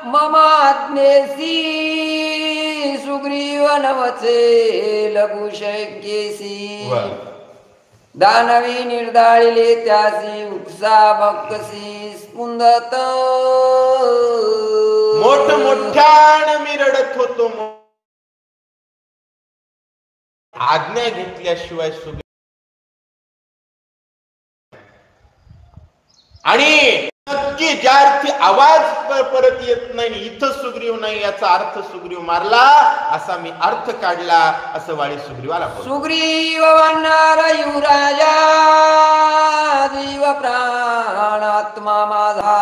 Speaker 2: ममाज्ञेसी सुग्रीव नवचे लघु शक्येसी दानवी निर्धाळिले त्यासी उपसा बक्कसी स्पुंदत
Speaker 1: मोठमोठ्यानं मी रडत होतो. आज्ञा घेतल्याशिवाय सुग्रीव आणि नक्की ज्या अर्थी आवाज परत येत नाही इथं सुग्रीव नाही याचा अर्थ सुग्रीव मारला असा मी अर्थ काढला असं वाळी सुग्रीवाला बोलतो.
Speaker 2: सुग्रीव वानर युवराजा जीव प्राणात्मा माझा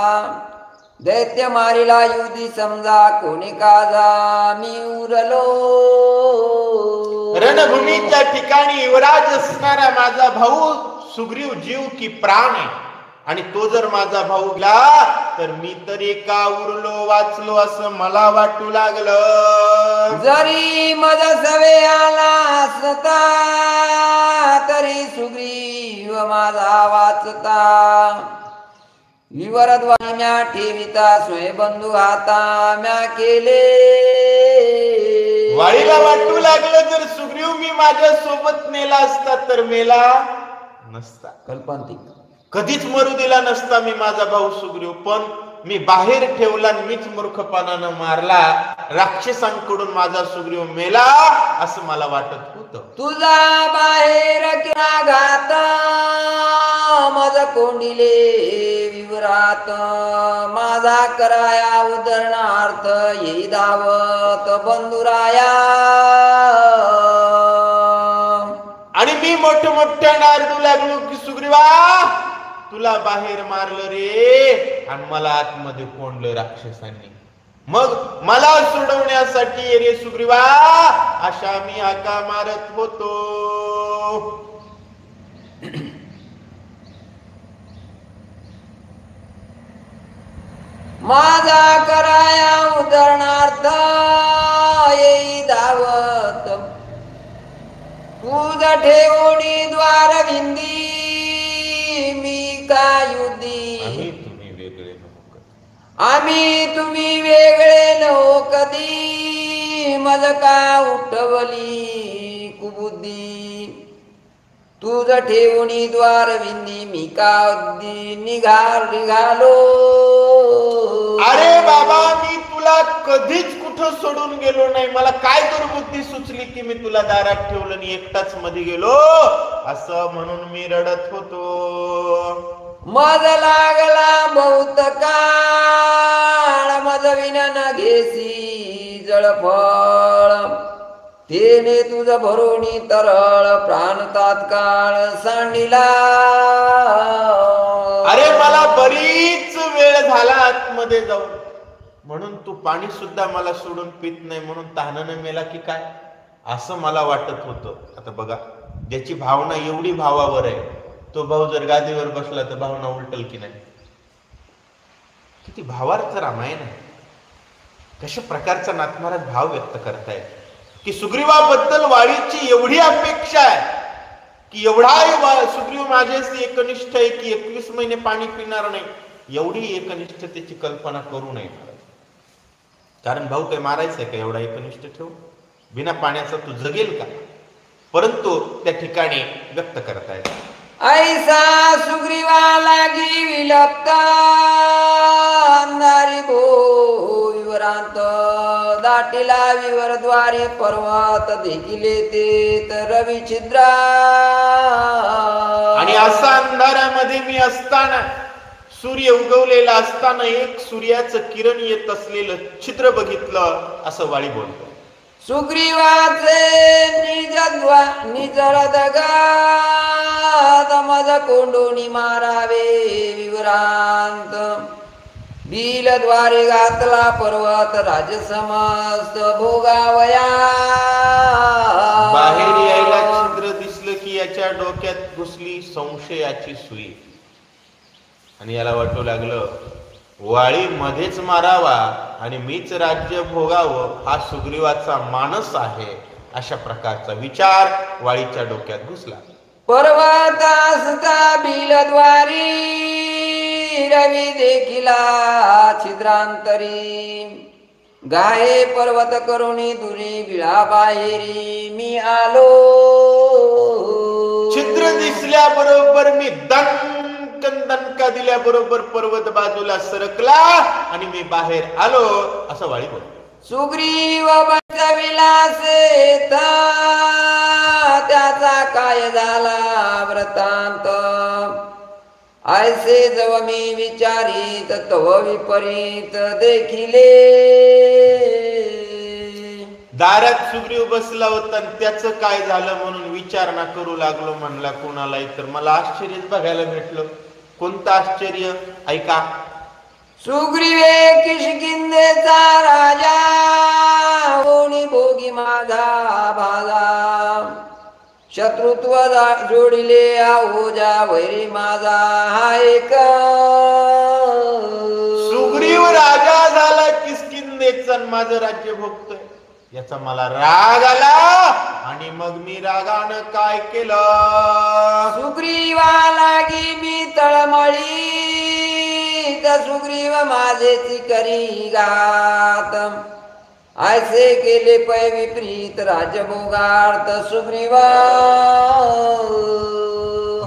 Speaker 2: दैत्य मारिला युधी समजा कोणी काजा मी उरलो.
Speaker 1: रणभूमीच्या ठिकाणी युवराज असणारा माझा भाऊ सुग्रीव जीव की प्राण आहे आणि तो जर माझा भाऊ गेला तर मी तर एका उरलो वाचलो असं मला वाटू लागलं.
Speaker 2: जरी मज सवे आला असता तरी सुग्रीव माझा वाचता. विवरद्वारी म्या ठेविता स्वयंबंधू हाता म्या केले.
Speaker 1: वाळीला वाटू लागलं जर सुग्रीव मी माझ्या सोबत नेला असता तर मेला नसता.
Speaker 2: कल्पांतिक
Speaker 1: कधीच मरू दिला नसता मी माझा भाऊ सुग्रीव. पण मी बाहेर ठेवला मीच मूर्खपणानं मारला. राक्षसांकडून माझा सुग्रीव मेला असं मला वाटत होतं.
Speaker 2: तुझा बाहेर किंवा घात मज कोंडिले विवरात माझा कराया उदाहरणार्थ येई धावत बंधुराया.
Speaker 1: आणि मी मोठमोठ्या नारदू लागलो की सुग्रीवा तुला बाहेर मारलं रे आणि मला आतमध्ये कोंडलं राक्षसांनी. मग मला सोडवण्यासाठी रे सुग्रीवा अशा मी हाका मारत होतो.
Speaker 2: माझा कराया उदाहरणार्थ येई धावत तुझ ठेवणी द्वार विंदी मी का युधी. आम्ही तुम्ही वेगळे नो कधी मज का उठवली कुबुद्धी. तुझ ठेवणी द्वार विंदी मी का निघालो.
Speaker 1: अरे बाबा मी तुला कधीच कुठं सोडून गेलो नाही. मला काय दुर्बुद्धी सुचली की मी तुला दारात ठेवलं आणि एकटाच मध्ये गेलो असं म्हणून मी रडत होतो.
Speaker 2: मज लागला बहुत काळ मज विना न घेसी जळफळ तेने तुझ भरोणी तरळ प्राण तात्काळ सांडिला.
Speaker 1: अरे मला बरीच वेळ झाला आतमध्ये जाऊन म्हणून तू पाणी सुद्धा मला सोडून पित नाही म्हणून तहानानं मेला की काय असं मला वाटत होतं. आता बघा ज्याची भावना एवढी भावावर आहे तो भाऊ जर गादीवर बसला तर भावना उलटल की नाही. किती भावार्थ रामायण आहे. कशा प्रकारचा नाथमहाराज भाव व्यक्त करतायत की सुग्रीवाबद्दल वाळीची एवढी अपेक्षा आहे की एवढा सुग्रीव माझ्याशी एकनिष्ठ आहे की 21 महिने पाणी पिणार नाही. एवढी एकनिष्ठतेची कल्पना करू नये. कारण भाऊ काय मारायचं आहे का एवढा एकनिष्ठ ठेवू. बिना पाण्याचा तू जगेल का. परंतु त्या ठिकाणी व्यक्त करतायत
Speaker 2: ऐसा सुग्रीवा लागी विलप्त अंधारी भो विवरांत दाटीला विवरद्वारे पर्वत देखिले ते तर रवी छिद्रा. आणि
Speaker 1: असा अंधारामध्ये मी असताना सूर्य उगवलेला असताना एक सूर्याचं किरण येत असलेलं छिद्र बघितलं असं वाळी बोलतो.
Speaker 2: सुग्रीवाचे निजळ दगात मज कोंडोनी मारावे विवरांत बिलद्वारे घातला पर्वत राजसमस्त भोगावया.
Speaker 1: बाहेर यायला छिद्र दिसलं की याच्या डोक्यात घुसली संशयाची सुई आणि याला वाटू लागलं वाळी मध्येच मारावा आणि मीच राज्य भोगावं हा सुग्रीवाचा मानस आहे. अशा प्रकारचा विचार वाळीच्या डोक्यात घुसला.
Speaker 2: पर्वतासता बिलद्वारी रवी देखिला छिद्रांतरी गाये पर्वत करुणी दुरी बिळा बाहेरी मी आलो.
Speaker 1: छिद्र दिसल्याबरोबर मी दणका दिल्याबरोबर पर्वत बाजूला सरकला आणि मी बाहेर आलो, असं वाळी बोल.
Speaker 2: सुग्रीव विलास त्याचा काय झाला वृत्तांत, ऐसे जव मी विचारित तव विपरीत देखिले.
Speaker 1: दारात सुग्रीव बसला होता आणि त्याचं काय झालं म्हणून विचारणा करू लागलो म्हणला कोणालाही, तर मला आश्चर्यच बघायला भेटलं. कोणतं आश्चर्य? ऐका.
Speaker 2: सुग्रीवे किष्किंधेचा राजा, कोणी भोगी माझा भाजा, शत्रुत्व जोडिले ओजा वैरी माझा हा एक.
Speaker 1: सुग्रीव राजा झाला किष्किंधेचा, माझं राज्य भोगतोय, याचा मला राग आला आणि मग मी रागानं काय केलं?
Speaker 2: सुग्रीवा लागी मी तळमळी, सुग्रीव माझेची करी गात, ऐसे केले पै विपरीत राजभोगार्थ सुग्रीवा.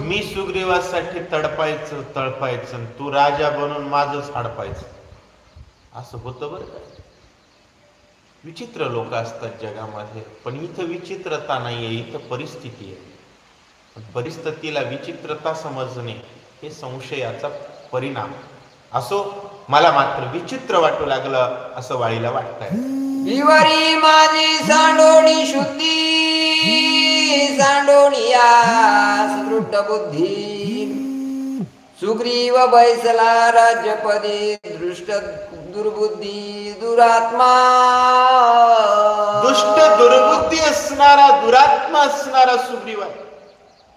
Speaker 1: मी सुग्रीवासाठी तळपायचं, तू राजा बनून माझंच हडपायचं, असं होतं बरं का. विचित्र लोक असतात जगामध्ये, पण इथं विचित्रता नाहीये, इथं परिस्थिती आहे. परिस्थितीला विचित्रता समजणे हे संशयाचा परिणाम. असो, मला मात्र विचित्र वाटू लागलं असं वाळीला वाटतंय.
Speaker 2: विवरी माझी सांडोणी शुद्धी, सांडोणिया सुदृढ बुद्धी, सुग्रीव बैसला राज्यपदी, दृष्ट दुर्बुद्धी दुरात्मा.
Speaker 1: दुष्ट दुर्बुद्धी असणारा, दुरात्मा असणारा सुग्रीव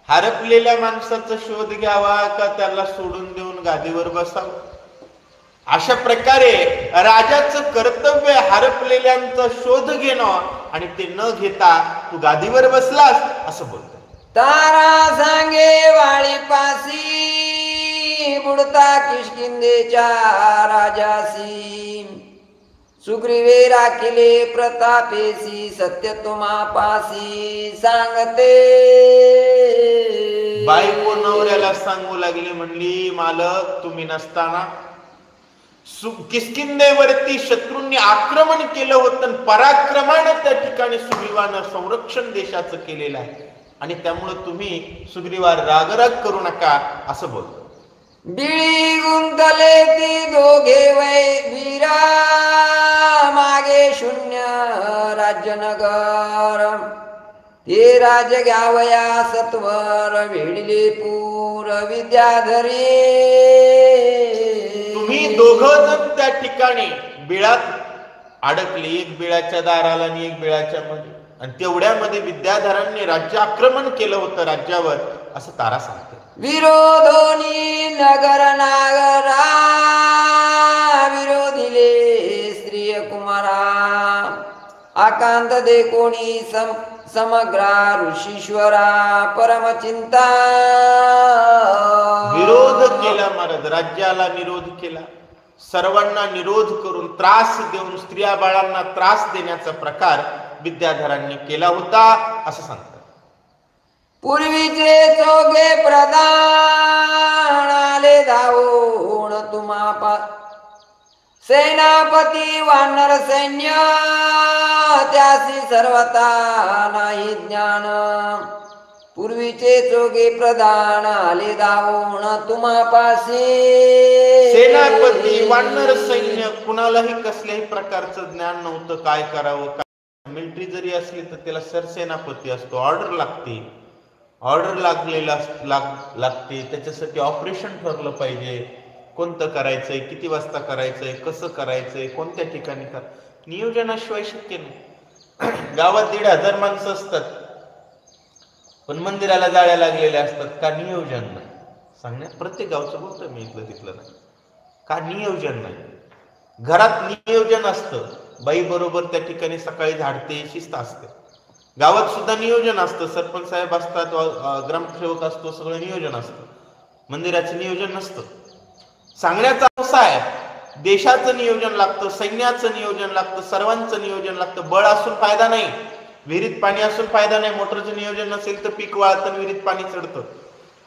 Speaker 1: हरपलेल्या माणसाचा शोध घ्यावा का त्याला सोडून देऊन गादीवर बसावं? अशा प्रकारे राजाचं कर्तव्य हरपलेल्यांचा शोध घेणं आणि ते न घेता तू गादीवर बसलास असं बोलतो.
Speaker 2: तारा सांगे वाळीपासी, बुडता किष्किंधेच्या राजासी, सुग्रीवे राखिले प्रतापेसी, सत्य तुम्हापासी सांगते.
Speaker 1: बायको नवऱ्याला सांगू लागली, म्हणली मालक तुम्ही नसताना किष्किंधेवरती शत्रूंनी आक्रमण केलं होतं, पराक्रमानं त्या ठिकाणी सुग्रीवानं संरक्षण देशाचं केलेलं आहे आणि त्यामुळे तुम्ही सुग्रीवा रागराग करू नका असं बोलतो.
Speaker 2: बिळी गुंतले ती दोघे वै वीरा, मागे शून्य राज्यनगर, ते राज घ्यावया सत्वर, वेडिले पूर विद्याधरी.
Speaker 1: तुम्ही दोघं जण त्या ठिकाणी बिळात अडकले, एक बिळाच्या दाराला आणि एक बिळाच्या मध्ये, आणि तेवढ्यामध्ये विद्याधरांनी राज्य आक्रमण केलं होतं राज्यावर असं तारा सांगते.
Speaker 2: विरोधोनी नगर नागरा, विरोधिले स्त्रिय कुमारा, आकांत दे कोणी समग्रा ऋषीश्वरा परमचिंता.
Speaker 1: विरोध केला महाराज, राज्याला विरोध केला, सर्वांना निरोध करून त्रास देऊन स्त्रिया बाळांना त्रास देण्याचा प्रकार विद्याधरांनी केला होता असं सांगतात.
Speaker 2: पूर्वीचे चोगे प्रधान आले धावून तुम्हा, सेनापती वानर सैन्य त्यासी सर्वता नाही ज्ञान, पूर्वीचे चोगे प्रधान आले धावून तुम्हापाशी.
Speaker 1: सेनापती वानर सैन्य, कुणालाही कसल्याही प्रकारचं ज्ञान नव्हतं, काय करावं. मिलिटरी जरी असली तर त्याला सरसेनापती असतो, ऑर्डर लागते, ऑर्डर लागते, त्याच्यासाठी ऑपरेशन ठरलं पाहिजे, कोणतं करायचंय, किती वाजता करायचंय, कसं करायचंय, कोणत्या ठिकाणी नियोजनाशिवाय शक्य नाही. गावात 1,500 माणसं असतात पण मंदिराला जाळ्या लागलेल्या असतात, का नियोजन नाही. सांगण्यात प्रत्येक गावचं बोलतोय मी, इथलं तिथलं नाही, का नियोजन नाही. घरात नियोजन असतं, बाई बरोबर त्या ठिकाणी सकाळी झाडते, शिस्त असते. गावात सुद्धा नियोजन असतं, सरपंच साहेब असतात, ग्रामसेवक असतो, सगळं नियोजन असतं. मंदिराचं नियोजन नसतं. सांगण्याचा असा आहे, देशाचं नियोजन लागतं, सैन्याचं नियोजन लागतं, सर्वांचं नियोजन लागतं. बळ असून फायदा नाही, विहिरीत पाणी असून फायदा नाही. मोटरचं नियोजन नसेल तर पीक वाळतं, विहिरीत पाणी चढतं.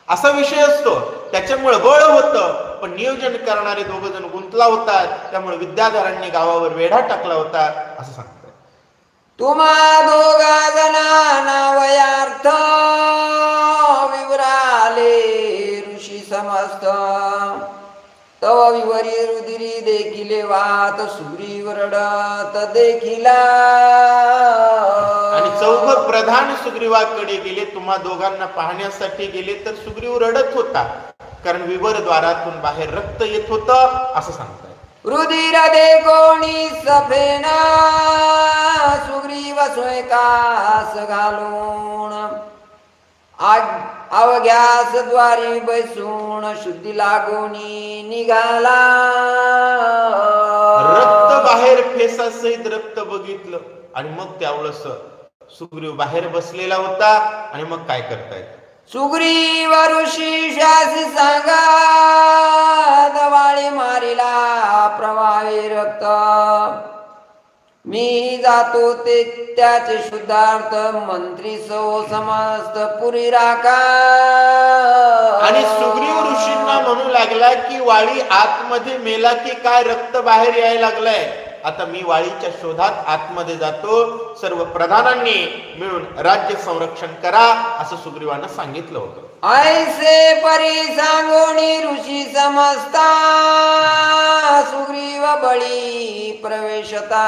Speaker 1: असा विषय असतो. त्याच्यामुळे बळ होतं, पण नियोजन करणारे दोघ जण गुंतला होता, त्यामुळे विद्याधरांनी गावावर वेढा टाकला होता असं सांगतात.
Speaker 2: तुम्हा दोघा जणांना वयार्थ विवराले ऋषी समस्त, तव विवरी रुधिरी देखिले वात सुग्रीव रडत देखिला.
Speaker 1: आणि चौघ प्रधान सुग्रीवाकडे गेले, तुम्हा दोघांना पाहण्यासाठी गेले, तर सुग्रीव रडत होता, कारण विवर द्वारातून बाहेर रक्त येत होतं असं सांगतात.
Speaker 2: रुधिर देखोणी सफेना सुग्रीव स्वयंकास घालून, अवघ्यास द्वारी बैसून शुद्धी लागोनी निघाला.
Speaker 1: रक्त बाहेर फेसासहित रक्त बघितलं आणि मग त्यावेळेस सुग्रीव बाहेर बसलेला होता. आणि मग काय करतायत?
Speaker 2: सुग्रीव ऋषी शासी सांगा दवाळे मारिला प्रवाहे रक्त, मी जातो ते त्याचे शुद्धार्थ मंत्री सो समस्त पुरी राखा.
Speaker 1: आणि सुग्रीव ऋषींना म्हणू लागला की वाळी आतमध्ये मेला की काय, रक्त बाहेर यायला लागलाय, आता मी वाळीच्या शोधात आतमध्ये जातो, सर्व प्रधानांनी मिळून राज्य संरक्षण करा असं सुग्रीवानं सांगितलं होतं.
Speaker 2: ऐसे परी सांगोनी ऋषी समजता सुग्रीव बळी प्रवेशता.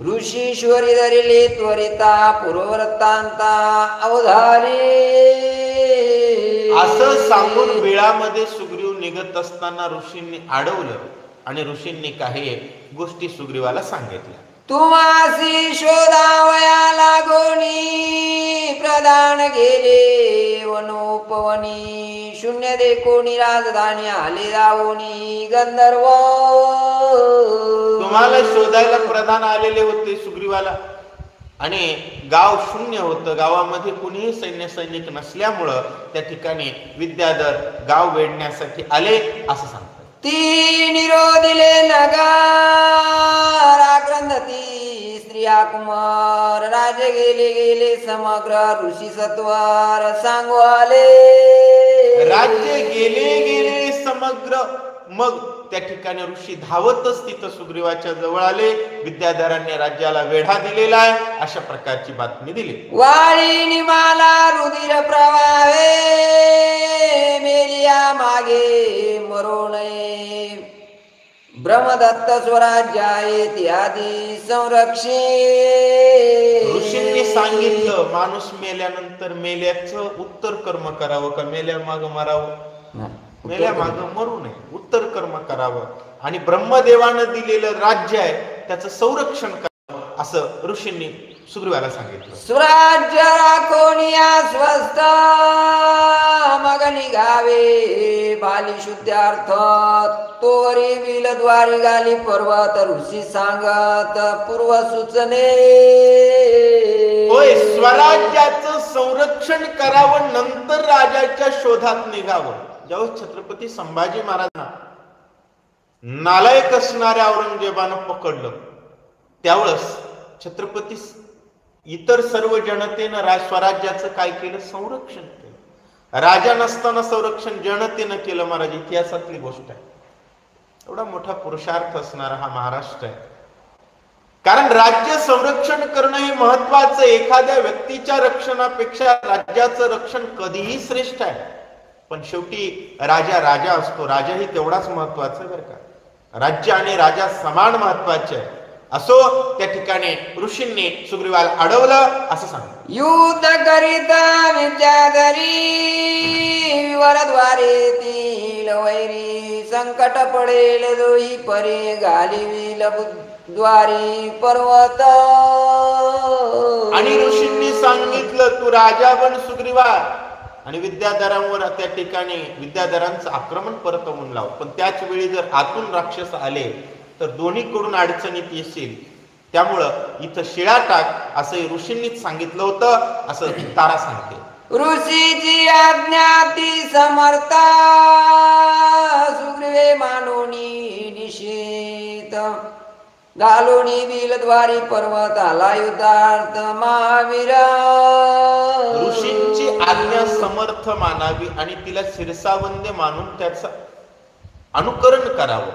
Speaker 2: ऋषीश्वरी धरिले त्वरिता पूर्ववृत्तांता अवधारे.
Speaker 1: असं सांगून वेळामध्ये सुग्रीव निघत असताना ऋषींनी अडवलं आणि ऋषींनी काही गोष्टी सुग्रीवाला सांगितल्या.
Speaker 2: तुम्हासी शोधावया लागोनी प्रधान गेले वनोपवनी, शून्य देखोनी राजधानी आले जावोनी गंधर्व.
Speaker 1: तुम्हाला शोधायला प्रधान आलेले होते सुग्रीवाला, आणि गाव शून्य होतं, गावामध्ये कुणीही सैनिक नसल्यामुळं त्या ठिकाणी विद्याधर गाव वेढण्यासाठी आले असं सांगतात.
Speaker 2: ती निरोधिले नगार आक्रंदती स्त्रिया कुमार, राजे गेले गेले समग्र ऋषी सत्वार सांगू आले.
Speaker 1: राज्य गेले गेले समग्र. मग त्या ठिकाणी ऋषी धावतच तिथं सुग्रीवाच्या जवळ आले. विद्याधरांनी राज्याला वेढा दिलेला आहे अशा प्रकारची बातमी दिली.
Speaker 2: वाळी निमाला रुधिर प्रवाहे, मेलिया मागे मरो नये, ब्रह्मदत्त स्वराज्याये त्यादी संरक्षे.
Speaker 1: ऋषींनी सांगितलं माणूस मेल्यानंतर मेल्याचं उत्तर कर्म करावं का मेल्या माग मरावं, मेल्या माग मरू नये, उत्तर कर्म करावं, आणि ब्रह्मदेवानं दिलेलं राज्य आहे त्याचं संरक्षण करावं असं ऋषींनी सुग्रीवाला सांगितलं.
Speaker 2: स्वराज्य राखोनिया स्वस्थ, मग निघावे बाली शुद्धार्थ, तोरी बिलद्वारी गाली पर्वत ऋषी सांगत पूर्व सूचने.
Speaker 1: होय, स्वराज्याचं संरक्षण करावं, नंतर राजाच्या शोधात निघावं. ज्यावेळेस छत्रपती संभाजी महाराजांना नालायक असणाऱ्या औरंगजेबानं पकडलं, त्यावेळेस छत्रपती इतर सर्व जनतेनं स्वराज्याचं काय केलं? संरक्षण केलं. राजा नसताना संरक्षण जनतेनं केलं. महाराज, इतिहासातली गोष्ट आहे. एवढा मोठा पुरुषार्थ असणारा हा महाराष्ट्र आहे. कारण राज्य संरक्षण करणं हे महत्वाचं. एखाद्या व्यक्तीच्या रक्षणापेक्षा राज्याचं रक्षण कधीही श्रेष्ठ आहे. पण शेवटी राजा राजा असतो, राजाही तेवढाच महत्वाचा आहे बरं का. राज्य आणि राजा समान महत्वाचे आहे. असो, त्या ठिकाणी ऋषींनी सुग्रीवाला अडवलं असं सांग.
Speaker 2: युद्ध करिता विद्याधरी वरद्वारे तील वैरी, संकट पडेल दोही परे घालिविल द्वारी पर्वत.
Speaker 1: आणि ऋषींनी सांगितलं तू राजा बन सुग्रीवा, आणि विद्याधरांवर त्या ठिकाणी विद्याधरांचं आक्रमण परतवून लाव. पण त्याच वेळी जर आतून राक्षस आले तर दोन्हीकडून अडचणीत येशील, त्यामुळं इथं शिळा टाक असं ऋषींनीच सांगितलं होतं असं तारा सांगते.
Speaker 2: ऋषीची आज्ञा ती समर्था, सुग्रीवे मानोनी निषेध, घालोनी बिलद्वारी पर्वत आला युद्धार्थ महावीर.
Speaker 1: ऋषींची आज्ञा समर्थ मानावी आणि तिला शिरसावंदे मानून त्याचं अनुकरण करावं,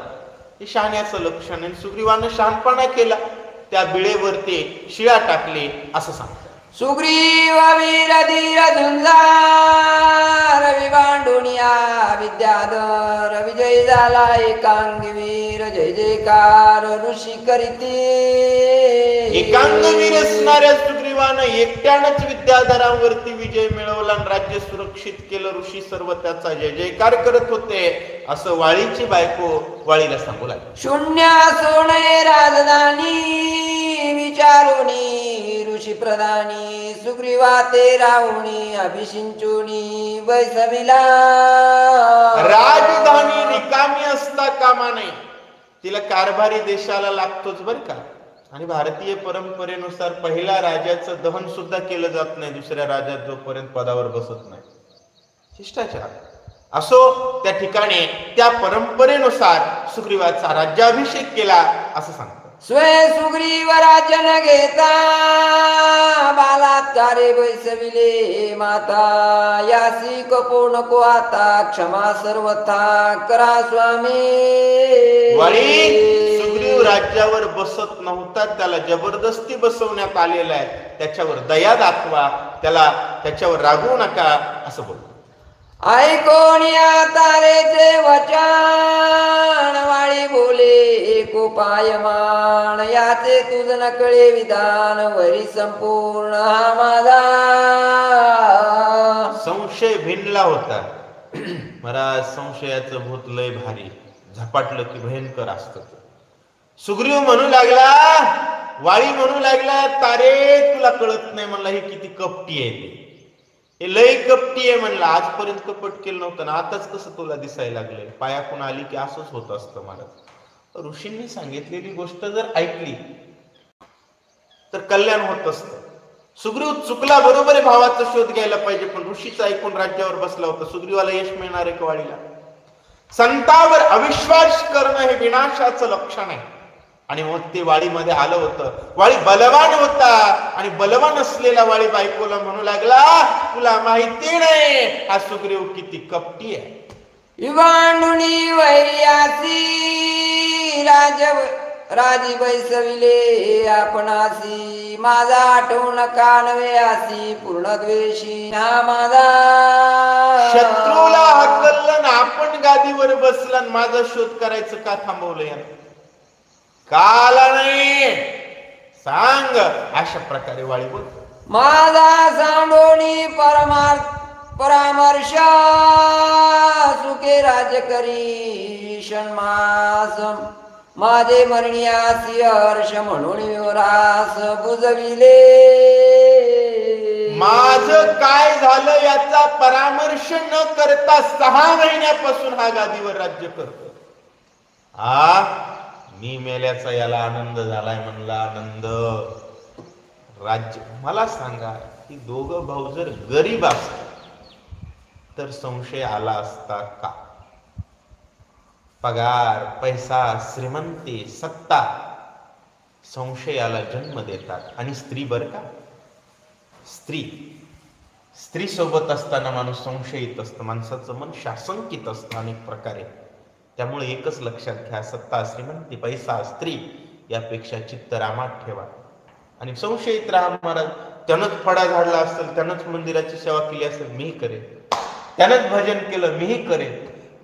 Speaker 1: हे शहाण्याचं लक्षण आहे. सुग्रीवानं शहाणपणा केला, त्या बिळेवरती शिळा टाकले असं सांगतात.
Speaker 2: सुग्रीव वीर धीर झुंजार विभांडुनिया विद्याधर विजय झाला एकांगवीर जय जयकार ऋषी करीती.
Speaker 1: एकांगवीर असणाऱ्या सुग्रीवानं एकट्यानंच विद्याधरांवरती विजय मिळवला आणि राज्य सुरक्षित केलं. ऋषी सर्व त्याचा जय जयकार करत होते असं वाळीची बायको वाळीला सांगू लागली.
Speaker 2: शून्य सोने राजधानी विचारुनी ऋषी प्रधानी सुग्रीवा ते राहुणी अभिषिंचुनी वैसविला.
Speaker 1: राजधानी रिकामी असता कामा नये, तिला कारभारी देशाला लागतोच बर का. आणि भारतीय परंपरेनुसार पहिल्या राजाचं दहन सुद्धा केलं जात नाही दुसऱ्या राजात जोपर्यंत पदावर बसत नाही. शिष्टाचार असो, त्या ठिकाणी त्या परंपरेनुसार सुग्रीवाचा राज्याभिषेक केला असं सांगतात.
Speaker 2: स्वय सुग्रीव राज्य न घेता बालात्कारे बैसविले माता यासी कपो नको आता क्षमा सर्वथा करा स्वामी.
Speaker 1: वाळी सुग्रीव राज्यावर बसत नव्हता, त्याला जबरदस्ती बसवण्यात आलेला आहे. त्याच्यावर दया दाखवा, त्याच्यावर रागवू नका असं बोलतो.
Speaker 2: ऐकोनिया तारेचे वचन वाळी बोले एको पायमान याचे तुझ नकळे विधान वरी संपूर्ण हा माझा.
Speaker 1: संशय भिनला होता. महाराज संशयाचं भूत लय भारी, झपाटलं की भयंकर असत. सुग्रीव म्हणू लागला, वाळी म्हणू लागला, तारे तुला कळत नाही म्हणला, हे किती कपटी आहे, हे लय कपटी आहे म्हणला. आजपर्यंत कपट केलं नव्हतं ना, आताच कसं तुला दिसायला लागलंय. पायाकून आली की असंच होत असतं महाराज. ऋषींनी सांगितलेली गोष्ट जर ऐकली तर कल्याण होत असतं. सुग्रीव चुकला, बरोबर आहे, भावाचा शोध घ्यायला पाहिजे, पण ऋषीचं ऐकून राज्यावर बसला होता. सुग्रीवाला यश मिळणार आहे का वाळीला? संतावर अविश्वास करणं हे विनाशाचं लक्षण आहे. आणि मग ते वाळीमध्ये आलं होतं. वाळी बलवान होता आणि बलवान असलेला वाळी बायकोला म्हणू लागला, तुला माहिती नाही हा सुग्रीव किती कपटी आहे.
Speaker 2: विभांडुनी वैर्यासी राजी बैसविले आपणासी माझा आठवण कानवे आसी पूर्ण द्वेषी हा माझा.
Speaker 1: शत्रूला हकललं, आपण गादीवर बसला, माझा शोध करायचं का थांबवलं यानं? काला नाही सांग, अशा प्रकारे वाळी बोल.
Speaker 2: माझा सांडोणी परामर्श सुखे राज्य करी षण्मास माझे मरणियासी हर्ष म्हणून विवरास बुजविले. माझं
Speaker 1: काय झालं याचा परामर्श न करता 6 महिन्यापासून हा गादीवर राज्य करतो. मी मेल्याचा याला आनंद झालाय म्हणला. आनंद राज्य. मला सांगा की दोघं भाऊ जर गरीब असत तर संशय आला असता का? पगार, पैसा, श्रीमंती, सत्ता संशयाला जन्म देतात. आणि स्त्री बर का, स्त्री सोबत असताना माणूस संशयित असतं. माणसाचं मन शासंकित असतं अनेक प्रकारे. त्यामुळे एकच लक्षात घ्या, सत्ता, श्रीमंती, पैसा, स्त्री यापेक्षा चित्त रामात ठेवा आणि संशयित राहा. महाराज त्यानंच फडा झाडला असेल, त्यानंच मंदिराची सेवा केली असेल, मीही करेन. त्यानंच भजन केलं, मीही करेन.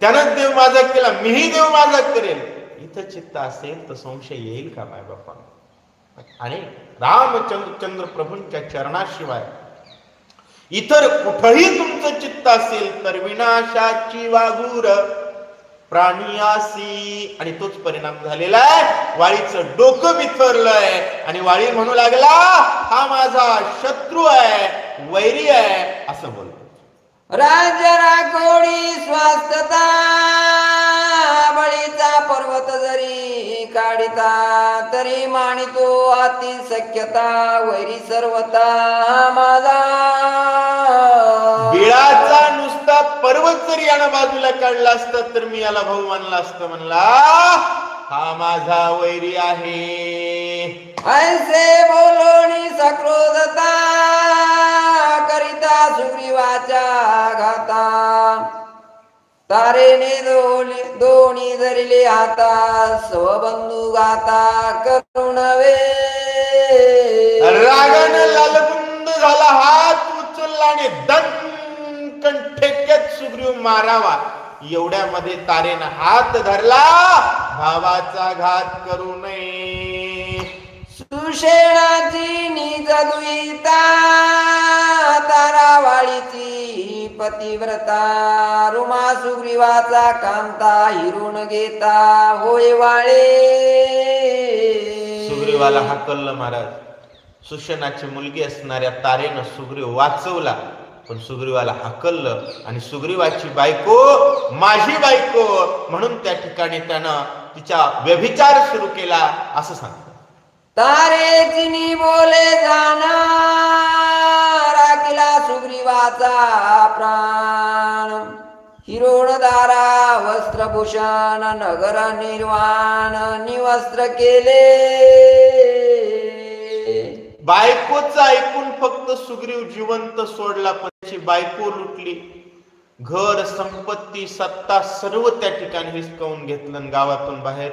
Speaker 1: त्यानंच देव माझा केला, मीही देव माझा करेल. इथं चित्त असेल तर संशय येईल का माय बापा? आणि रामचंद्र प्रभूंच्या चरणाशिवाय इतर कुठंही तुमचं चित्त असेल तर विनाशाची वाघूर प्राणियासी. आणि तोच परिणाम झालेला आहे. वाळीचं डोकं बिथरलंय आणि वाळी म्हणू लागला, हा माझा शत्रू आहे, वैरी आहे असं बोलतो.
Speaker 2: राज्य राखोडी स्वास्थता बळीचा पर्वत जरी काढिता तरी मानितो अति सख्यता वैरी सर्वता माझा. बिळाचा नुसता पर्वत जरी यानं बाजूला काढला असता तर मी याला भाऊ मानला असतं. म्हणला हा माझा वैरी आहे. ऐसे बोलोनी सक्रोधता करीत तारेने दोन्ही धरिले हाता स्वबंधू गाता करुणवे
Speaker 1: रागानं लालबुंद झाला, हात उचलला आणि दणकन ठेक्यात सुग्रीव मारावा एवढ्यामध्ये तारेनं हात धरला, भावाचा घात करू नये.
Speaker 2: सुषेणाची निज दुईता तारावाळीची पतिव्रता रुमा सुग्रीवाचा कांता हिरून घेता होय वाळे.
Speaker 1: सुग्रीवाला हाकललं महाराज. सुषेणाची मुलगी असणाऱ्या तारेनं सुग्रीव वाचवला, पण सुग्रीवाला हाकललं आणि सुग्रीवाची बायको माझी बायको म्हणून त्या ठिकाणी त्यानं तिचा व्यभिचार सुरू केला असं सांगतो.
Speaker 2: तारेचिनी बोले जाणार राखिला सुग्रीवाचा प्राण हिरोणदारा वस्त्रभूषण नगर निर्वाण निवस्त्र केले.
Speaker 1: बायकोचं ऐकून फक्त सुग्रीव जिवंत सोडला, पण त्याची बायको लुटली. घर संपत्ती सत्ता सर्व त्या ठिकाणी हिसकावून घेतलं आणि गावातून बाहेर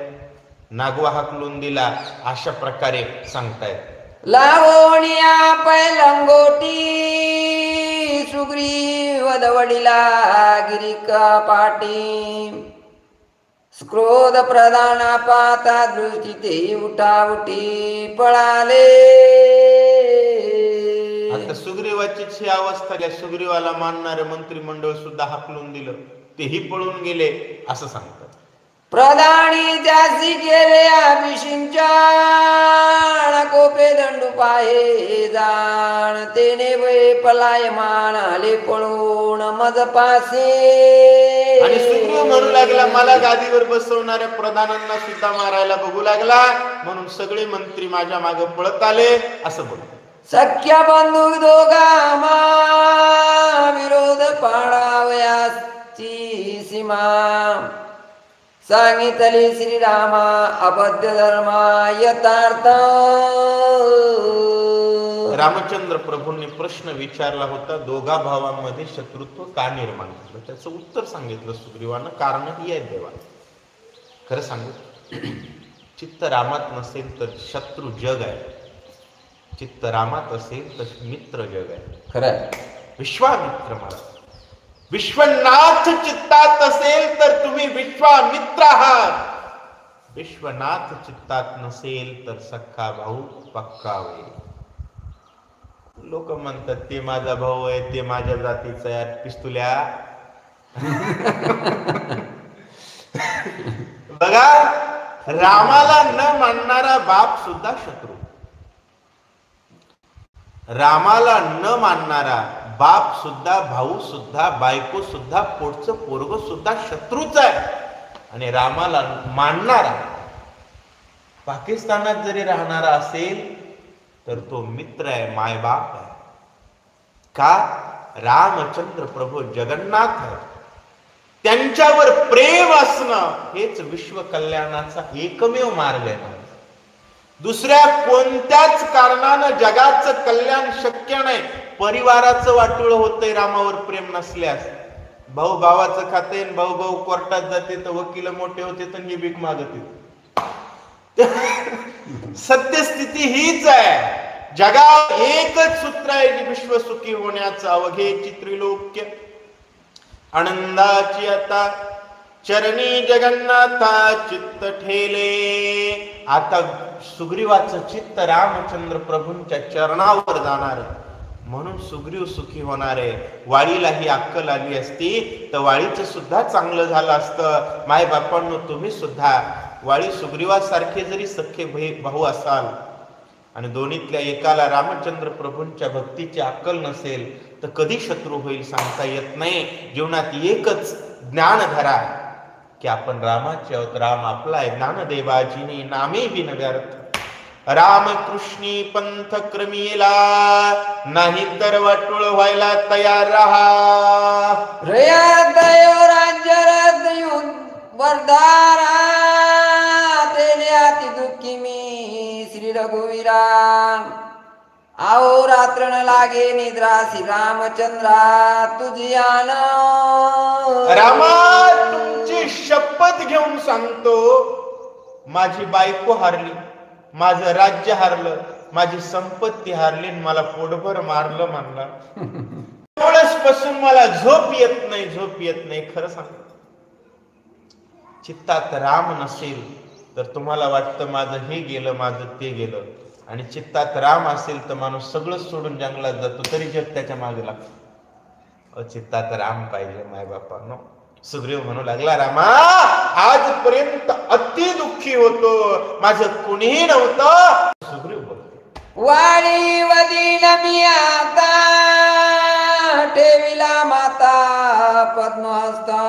Speaker 1: नागवा हाकलून दिला. अशा प्रकारे सांगतायत.
Speaker 2: लावणिया पैलंगोटी सुग्रीव वडीला गिरिका पाटी क्रोध प्रधाना पाता दृष्टी ते उठाउटी पळाले.
Speaker 1: आता सुग्रीवाची अवस्था आहे. सुग्रीवाला मानणारे मंत्रिमंडळ सुद्धा हाकलून दिलं, तेही पळून गेले असं सांगतात.
Speaker 2: प्रधानी त्यासी केले अभिषिंचन कोपे दंडू पाहे जाण तेने वे पलायमान आले पळून मज पासे.
Speaker 1: आणि सुग्रीव म्हणू लागला, मला गादीवर बसवणाऱ्या प्रधानांना सुद्धा मारायला बघू लागला, म्हणून सगळे मंत्री माझ्या मागे पळत आले असं बोल.
Speaker 2: सख्या बंधू दोघा विरोध पाडावयाची सीमा सांगितली श्रीरामा अबद्ध धर्मा यथार्थ.
Speaker 1: रामचंद्र प्रभूंनी प्रश्न विचारला होता, दोघा भावांमध्ये शत्रुत्व का निर्माण झालं? त्याचं उत्तर सांगितलं सुग्रीवानं. कारण ही आहे देवा. खरं सांगू, चित्त रामात नसेल तर शत्रू जग आहे, चित्त रामात असेल तर मित्र जग आहे.
Speaker 2: खरं
Speaker 1: विश्वामित्र महाराज, विश्वनाथ चित्तात असेल तर तुम्ही विश्वामित्र आहात. विश्वनाथ चित्तात नसेल तर सख्खा भाऊ पक्का होईल. लोक म्हणतात ते माझा भाऊ आहे, ते माझ्या जातीचा आहे. पिस्तुल्या बघा, रामाला न मानणारा बाप सुद्धा शत्रू, रामाला न मानणारा बाप सुद्धा, भाऊ सुद्धा, बायको सुद्धा, पोटचं पोरग सुद्धा शत्रूच आहे. आणि रामाला मानणारा पाकिस्तानात जरी राहणारा असेल तर तो मित्र आहे, मायबाप आहे. का? रामचंद्र प्रभू जगन्नाथ आहे. त्यांच्यावर प्रेम असणं हेच विश्व कल्याणाचा एकमेव मार्ग आहे. दुसऱ्या कोणत्याच कारणानं जगाचं कल्याण शक्य नाही. परिवाराचं वाटोळ होतंय रामावर प्रेम नसल्यास. भाऊ भावाचं खाते, भाऊ भाऊ कोर्टात जाते तर वकील मोठे होते तर ही भीक मागते. सत्यस्थिती हीच आहे. जगात एकच सूत्र आहे की विश्व सुखी होण्याचं, अवघे त्रिलोक्य आनंदाची आता चरणी जगन्नाथा चित्त ठेले. आता सुग्रीवाचं चित्त रामचंद्र प्रभूंच्या चरणावर जाणार, म्हणून सुग्रीव सुखी होणार आहे. वाळीला ही अक्कल आली असती तर वाळीचं सुद्धा चांगलं झालं असतं. माय बापांनो, तुम्ही सुद्धा वाळी सुग्रीवासारखे जरी सख्खे भाऊ असाल आणि दोन्हीतल्या एकाला रामचंद्र प्रभूंच्या भक्तीची अक्कल नसेल तर कधी शत्रू होईल सांगता येत नाही. जीवनात एकच ज्ञान धरा की आपण रामाचे आहोत, राम आपला आहे. ज्ञानदेवाजीने नामे बिन व्यर्थ, राम कृष्णी पंथ क्रमीला, नाही तर वाटोळ व्हायला तयार राहा.
Speaker 2: रयादयो राज्य वरदारा तेने अति दुःखी मी श्री रघुवीरा. आओ रात्र न लागे निद्रा श्री रामचंद्रा तुझी आन
Speaker 1: रामा, तुमची शपथ घेऊन सांगतो, माझी बायको हारली, माझं राज्य हारलं, माझी संपत्ती हारली, मला पोटभर मारलं म्हणला. पासून मला झोप येत नाही, झोप येत नाही. खरं सांग, चित्तात राम नसेल तर तुम्हाला वाटतं माझं हे गेलं, माझं ते गेलं. आणि चित्तात राम असेल तर माणूस सगळं सोडून जंगलात जातो, तरी जग त्याच्या मागे लागतो. चित्तात राम पाहिजे माय बापांनो. सुग्रीव म्हणू लागला, रामा, आजपर्यंत अति दुःखी होतो, माझं कुणीही नव्हतं. सुग्रीव बोलतो,
Speaker 2: वाणी वदीन मी आता ठेविला माता पद्महस्ता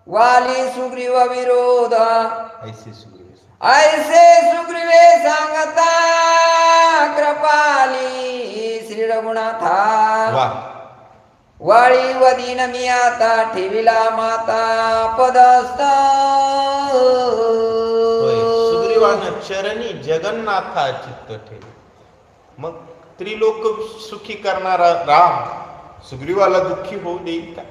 Speaker 2: वाली सुग्रीव विरोध
Speaker 1: ऐसे सुग्रीव
Speaker 2: ऐसे सुग्रीवे सांगता कृपाली श्री रघुनाथा.
Speaker 1: वाह,
Speaker 2: वाळी वदीन मी आता ठेविला माता पदस्थ.
Speaker 1: सुग्रीवानं चरणी जगन्नाथा चित्त ठेव. मग त्रिलोक सुखी करणारा राम सुग्रीवाला दुःखी होऊ देईल का?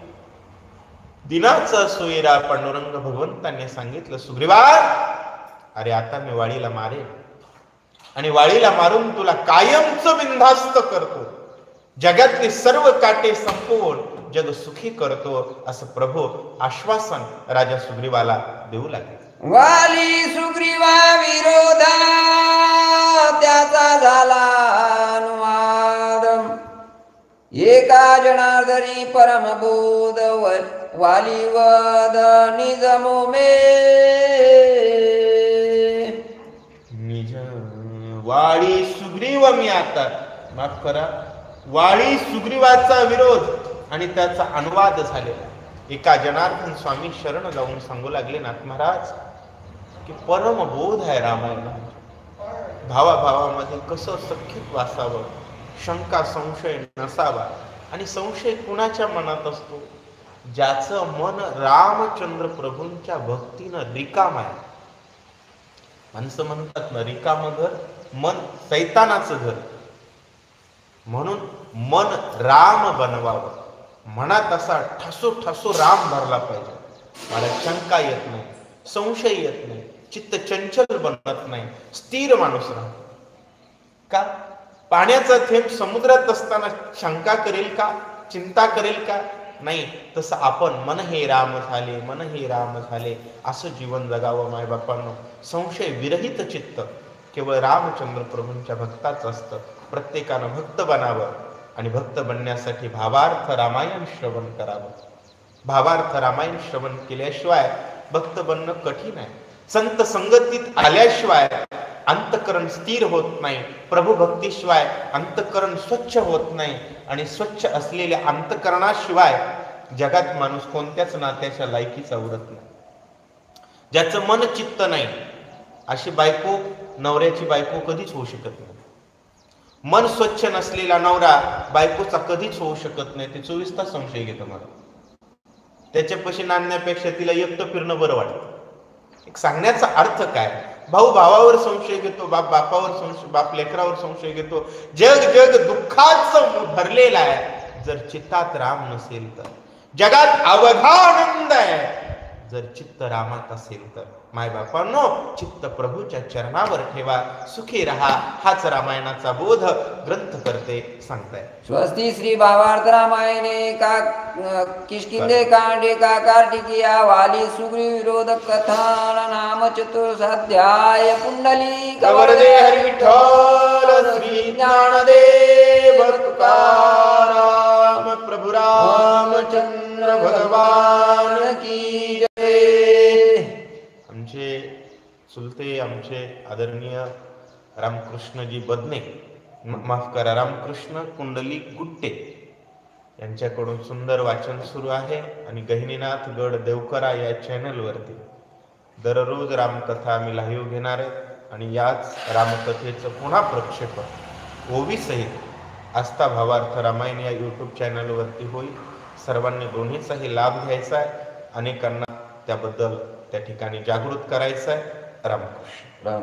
Speaker 1: दिनाचा सोयरा पांडुरंग भगवंतांनी सांगितलं, सुग्रीवा, अरे आता मी वाळीला मारेन आणि वाळीला मारून तुला कायमचं बिनधास्त करतो, जगातले सर्व काटे संपवून जग सुखी करतो, असं प्रभू आश्वासन राजा सुग्रीवाला देऊ लागले.
Speaker 2: वाली सुग्रीवा विरोधा त्याचा झाला अनुवाद. एका जनार्दनी परमबोध वाली वद निजमो मे.
Speaker 1: निज वाळी सुग्रीव मी आता, माफ करा, वाळी सुग्रीवाचा विरोध आणि त्याचा अनुवाद झालेला. एका जनार्दन स्वामी शरण जाऊन सांगू लागले, नाथ महाराज, की परमबोध आहे रामायण. भावाभावामध्ये कसं सख्यत वासावं, शंका संशय नसावा. आणि संशय कुणाच्या मनात असतो? ज्याचं मन रामचंद्र प्रभूंच्या भक्तीनं रिकाम आहे. माणसं म्हणतात ना, रिकाम घर मन सैतानाचं घर. म्हणून मन राम बनवावं, मनात असा ठसो ठसो राम भरला पाहिजे. मला शंका येत नाही, संशय येत नाही, चित्त चंचल बनत नाही, स्थिर माणूस राहतो. का? पाण्याचा थेंब समुद्रात असताना शंका करेल का? चिंता करेल का? नाही. तसं आपण मन हे राम झाले, मन हे राम झाले असं जीवन जगावं माय बापांनो. संशय विरहित चित्त केवळ रामचंद्र प्रभूंच्या भक्ताच असतं. प्रत्येकानं भक्त बनावं आणि भक्त बनण्यासाठी भावार्थ रामायण श्रवण करावं. भावार्थ रामायण श्रवण केल्याशिवाय भक्त बनणं कठीण आहे. संत संगतीत आल्याशिवाय अंतकरण स्थिर होत नाही. प्रभू भक्तीशिवाय अंतकरण स्वच्छ होत नाही. आणि स्वच्छ असलेल्या अंतकरणाशिवाय जगात माणूस कोणत्याच नात्याच्या लायकीचा उरत नाही. ज्याचं मन चित्त नाही, अशी बायको, नवऱ्याची बायको कधीच होऊ शकत नाही. मन स्वच्छ नसलेला नवरा बायकोचा कधीच होऊ शकत नाही. ते 24 तास संशय घेतो मला. त्याच्यापाशी नांदण्यापेक्षा तिला एकटं फिरणं बरं वाटतं. एक सांगण्याचा अर्थ काय? भाऊ भावावर संशय घेतो, बाप बापावर संशय, बाप लेकरावर संशय घेतो. जग जग दुःखाचं भरलेलं आहे. जर चित्तात राम नसेल तर जगात अवघा आनंद आहे. जर चित्त रामात असेल तर माय बापांनो, चित्त प्रभूच्या चरणावर ठेवा, सुखी रहा. हाच रामायणाचा बोध ग्रंथ करते सांगताय.
Speaker 2: स्वस्ती श्री भावार्थ रामायणे का किष्किंधे कांडे का कार्तिकीया वाली सुग्रीव विरोध कथन नाम चतुर्थाध्याय. पुंडली
Speaker 1: कवरदे हरी विठ्ठल श्री ज्ञानदेव तुकाराम प्रभु रामचंद्र भगवान की जय. आमचे चुलते, आमचे आदरणीय रामकृष्णजी बदने, माफ करा, रामकृष्ण कुंडली गुट्टे यांच्याकडून सुंदर वाचन सुरू आहे. आणि गहिनीनाथ गड देवकरा या चॅनलवरती दररोज रामकथा आम्ही लाईव्ह घेणार आहेत. आणि याच रामकथेचं पुन्हा प्रक्षेपण ओवी सहित आस्था भावार्थ रामायण या यूट्यूब चॅनलवरती होईल. सर्वांनी दोन्हीचाही लाभ घ्यायचा आहे. अनेकांना त्याबद्दल त्या ठिकाणी जागृत करायचं आहे. रामकृष्ण.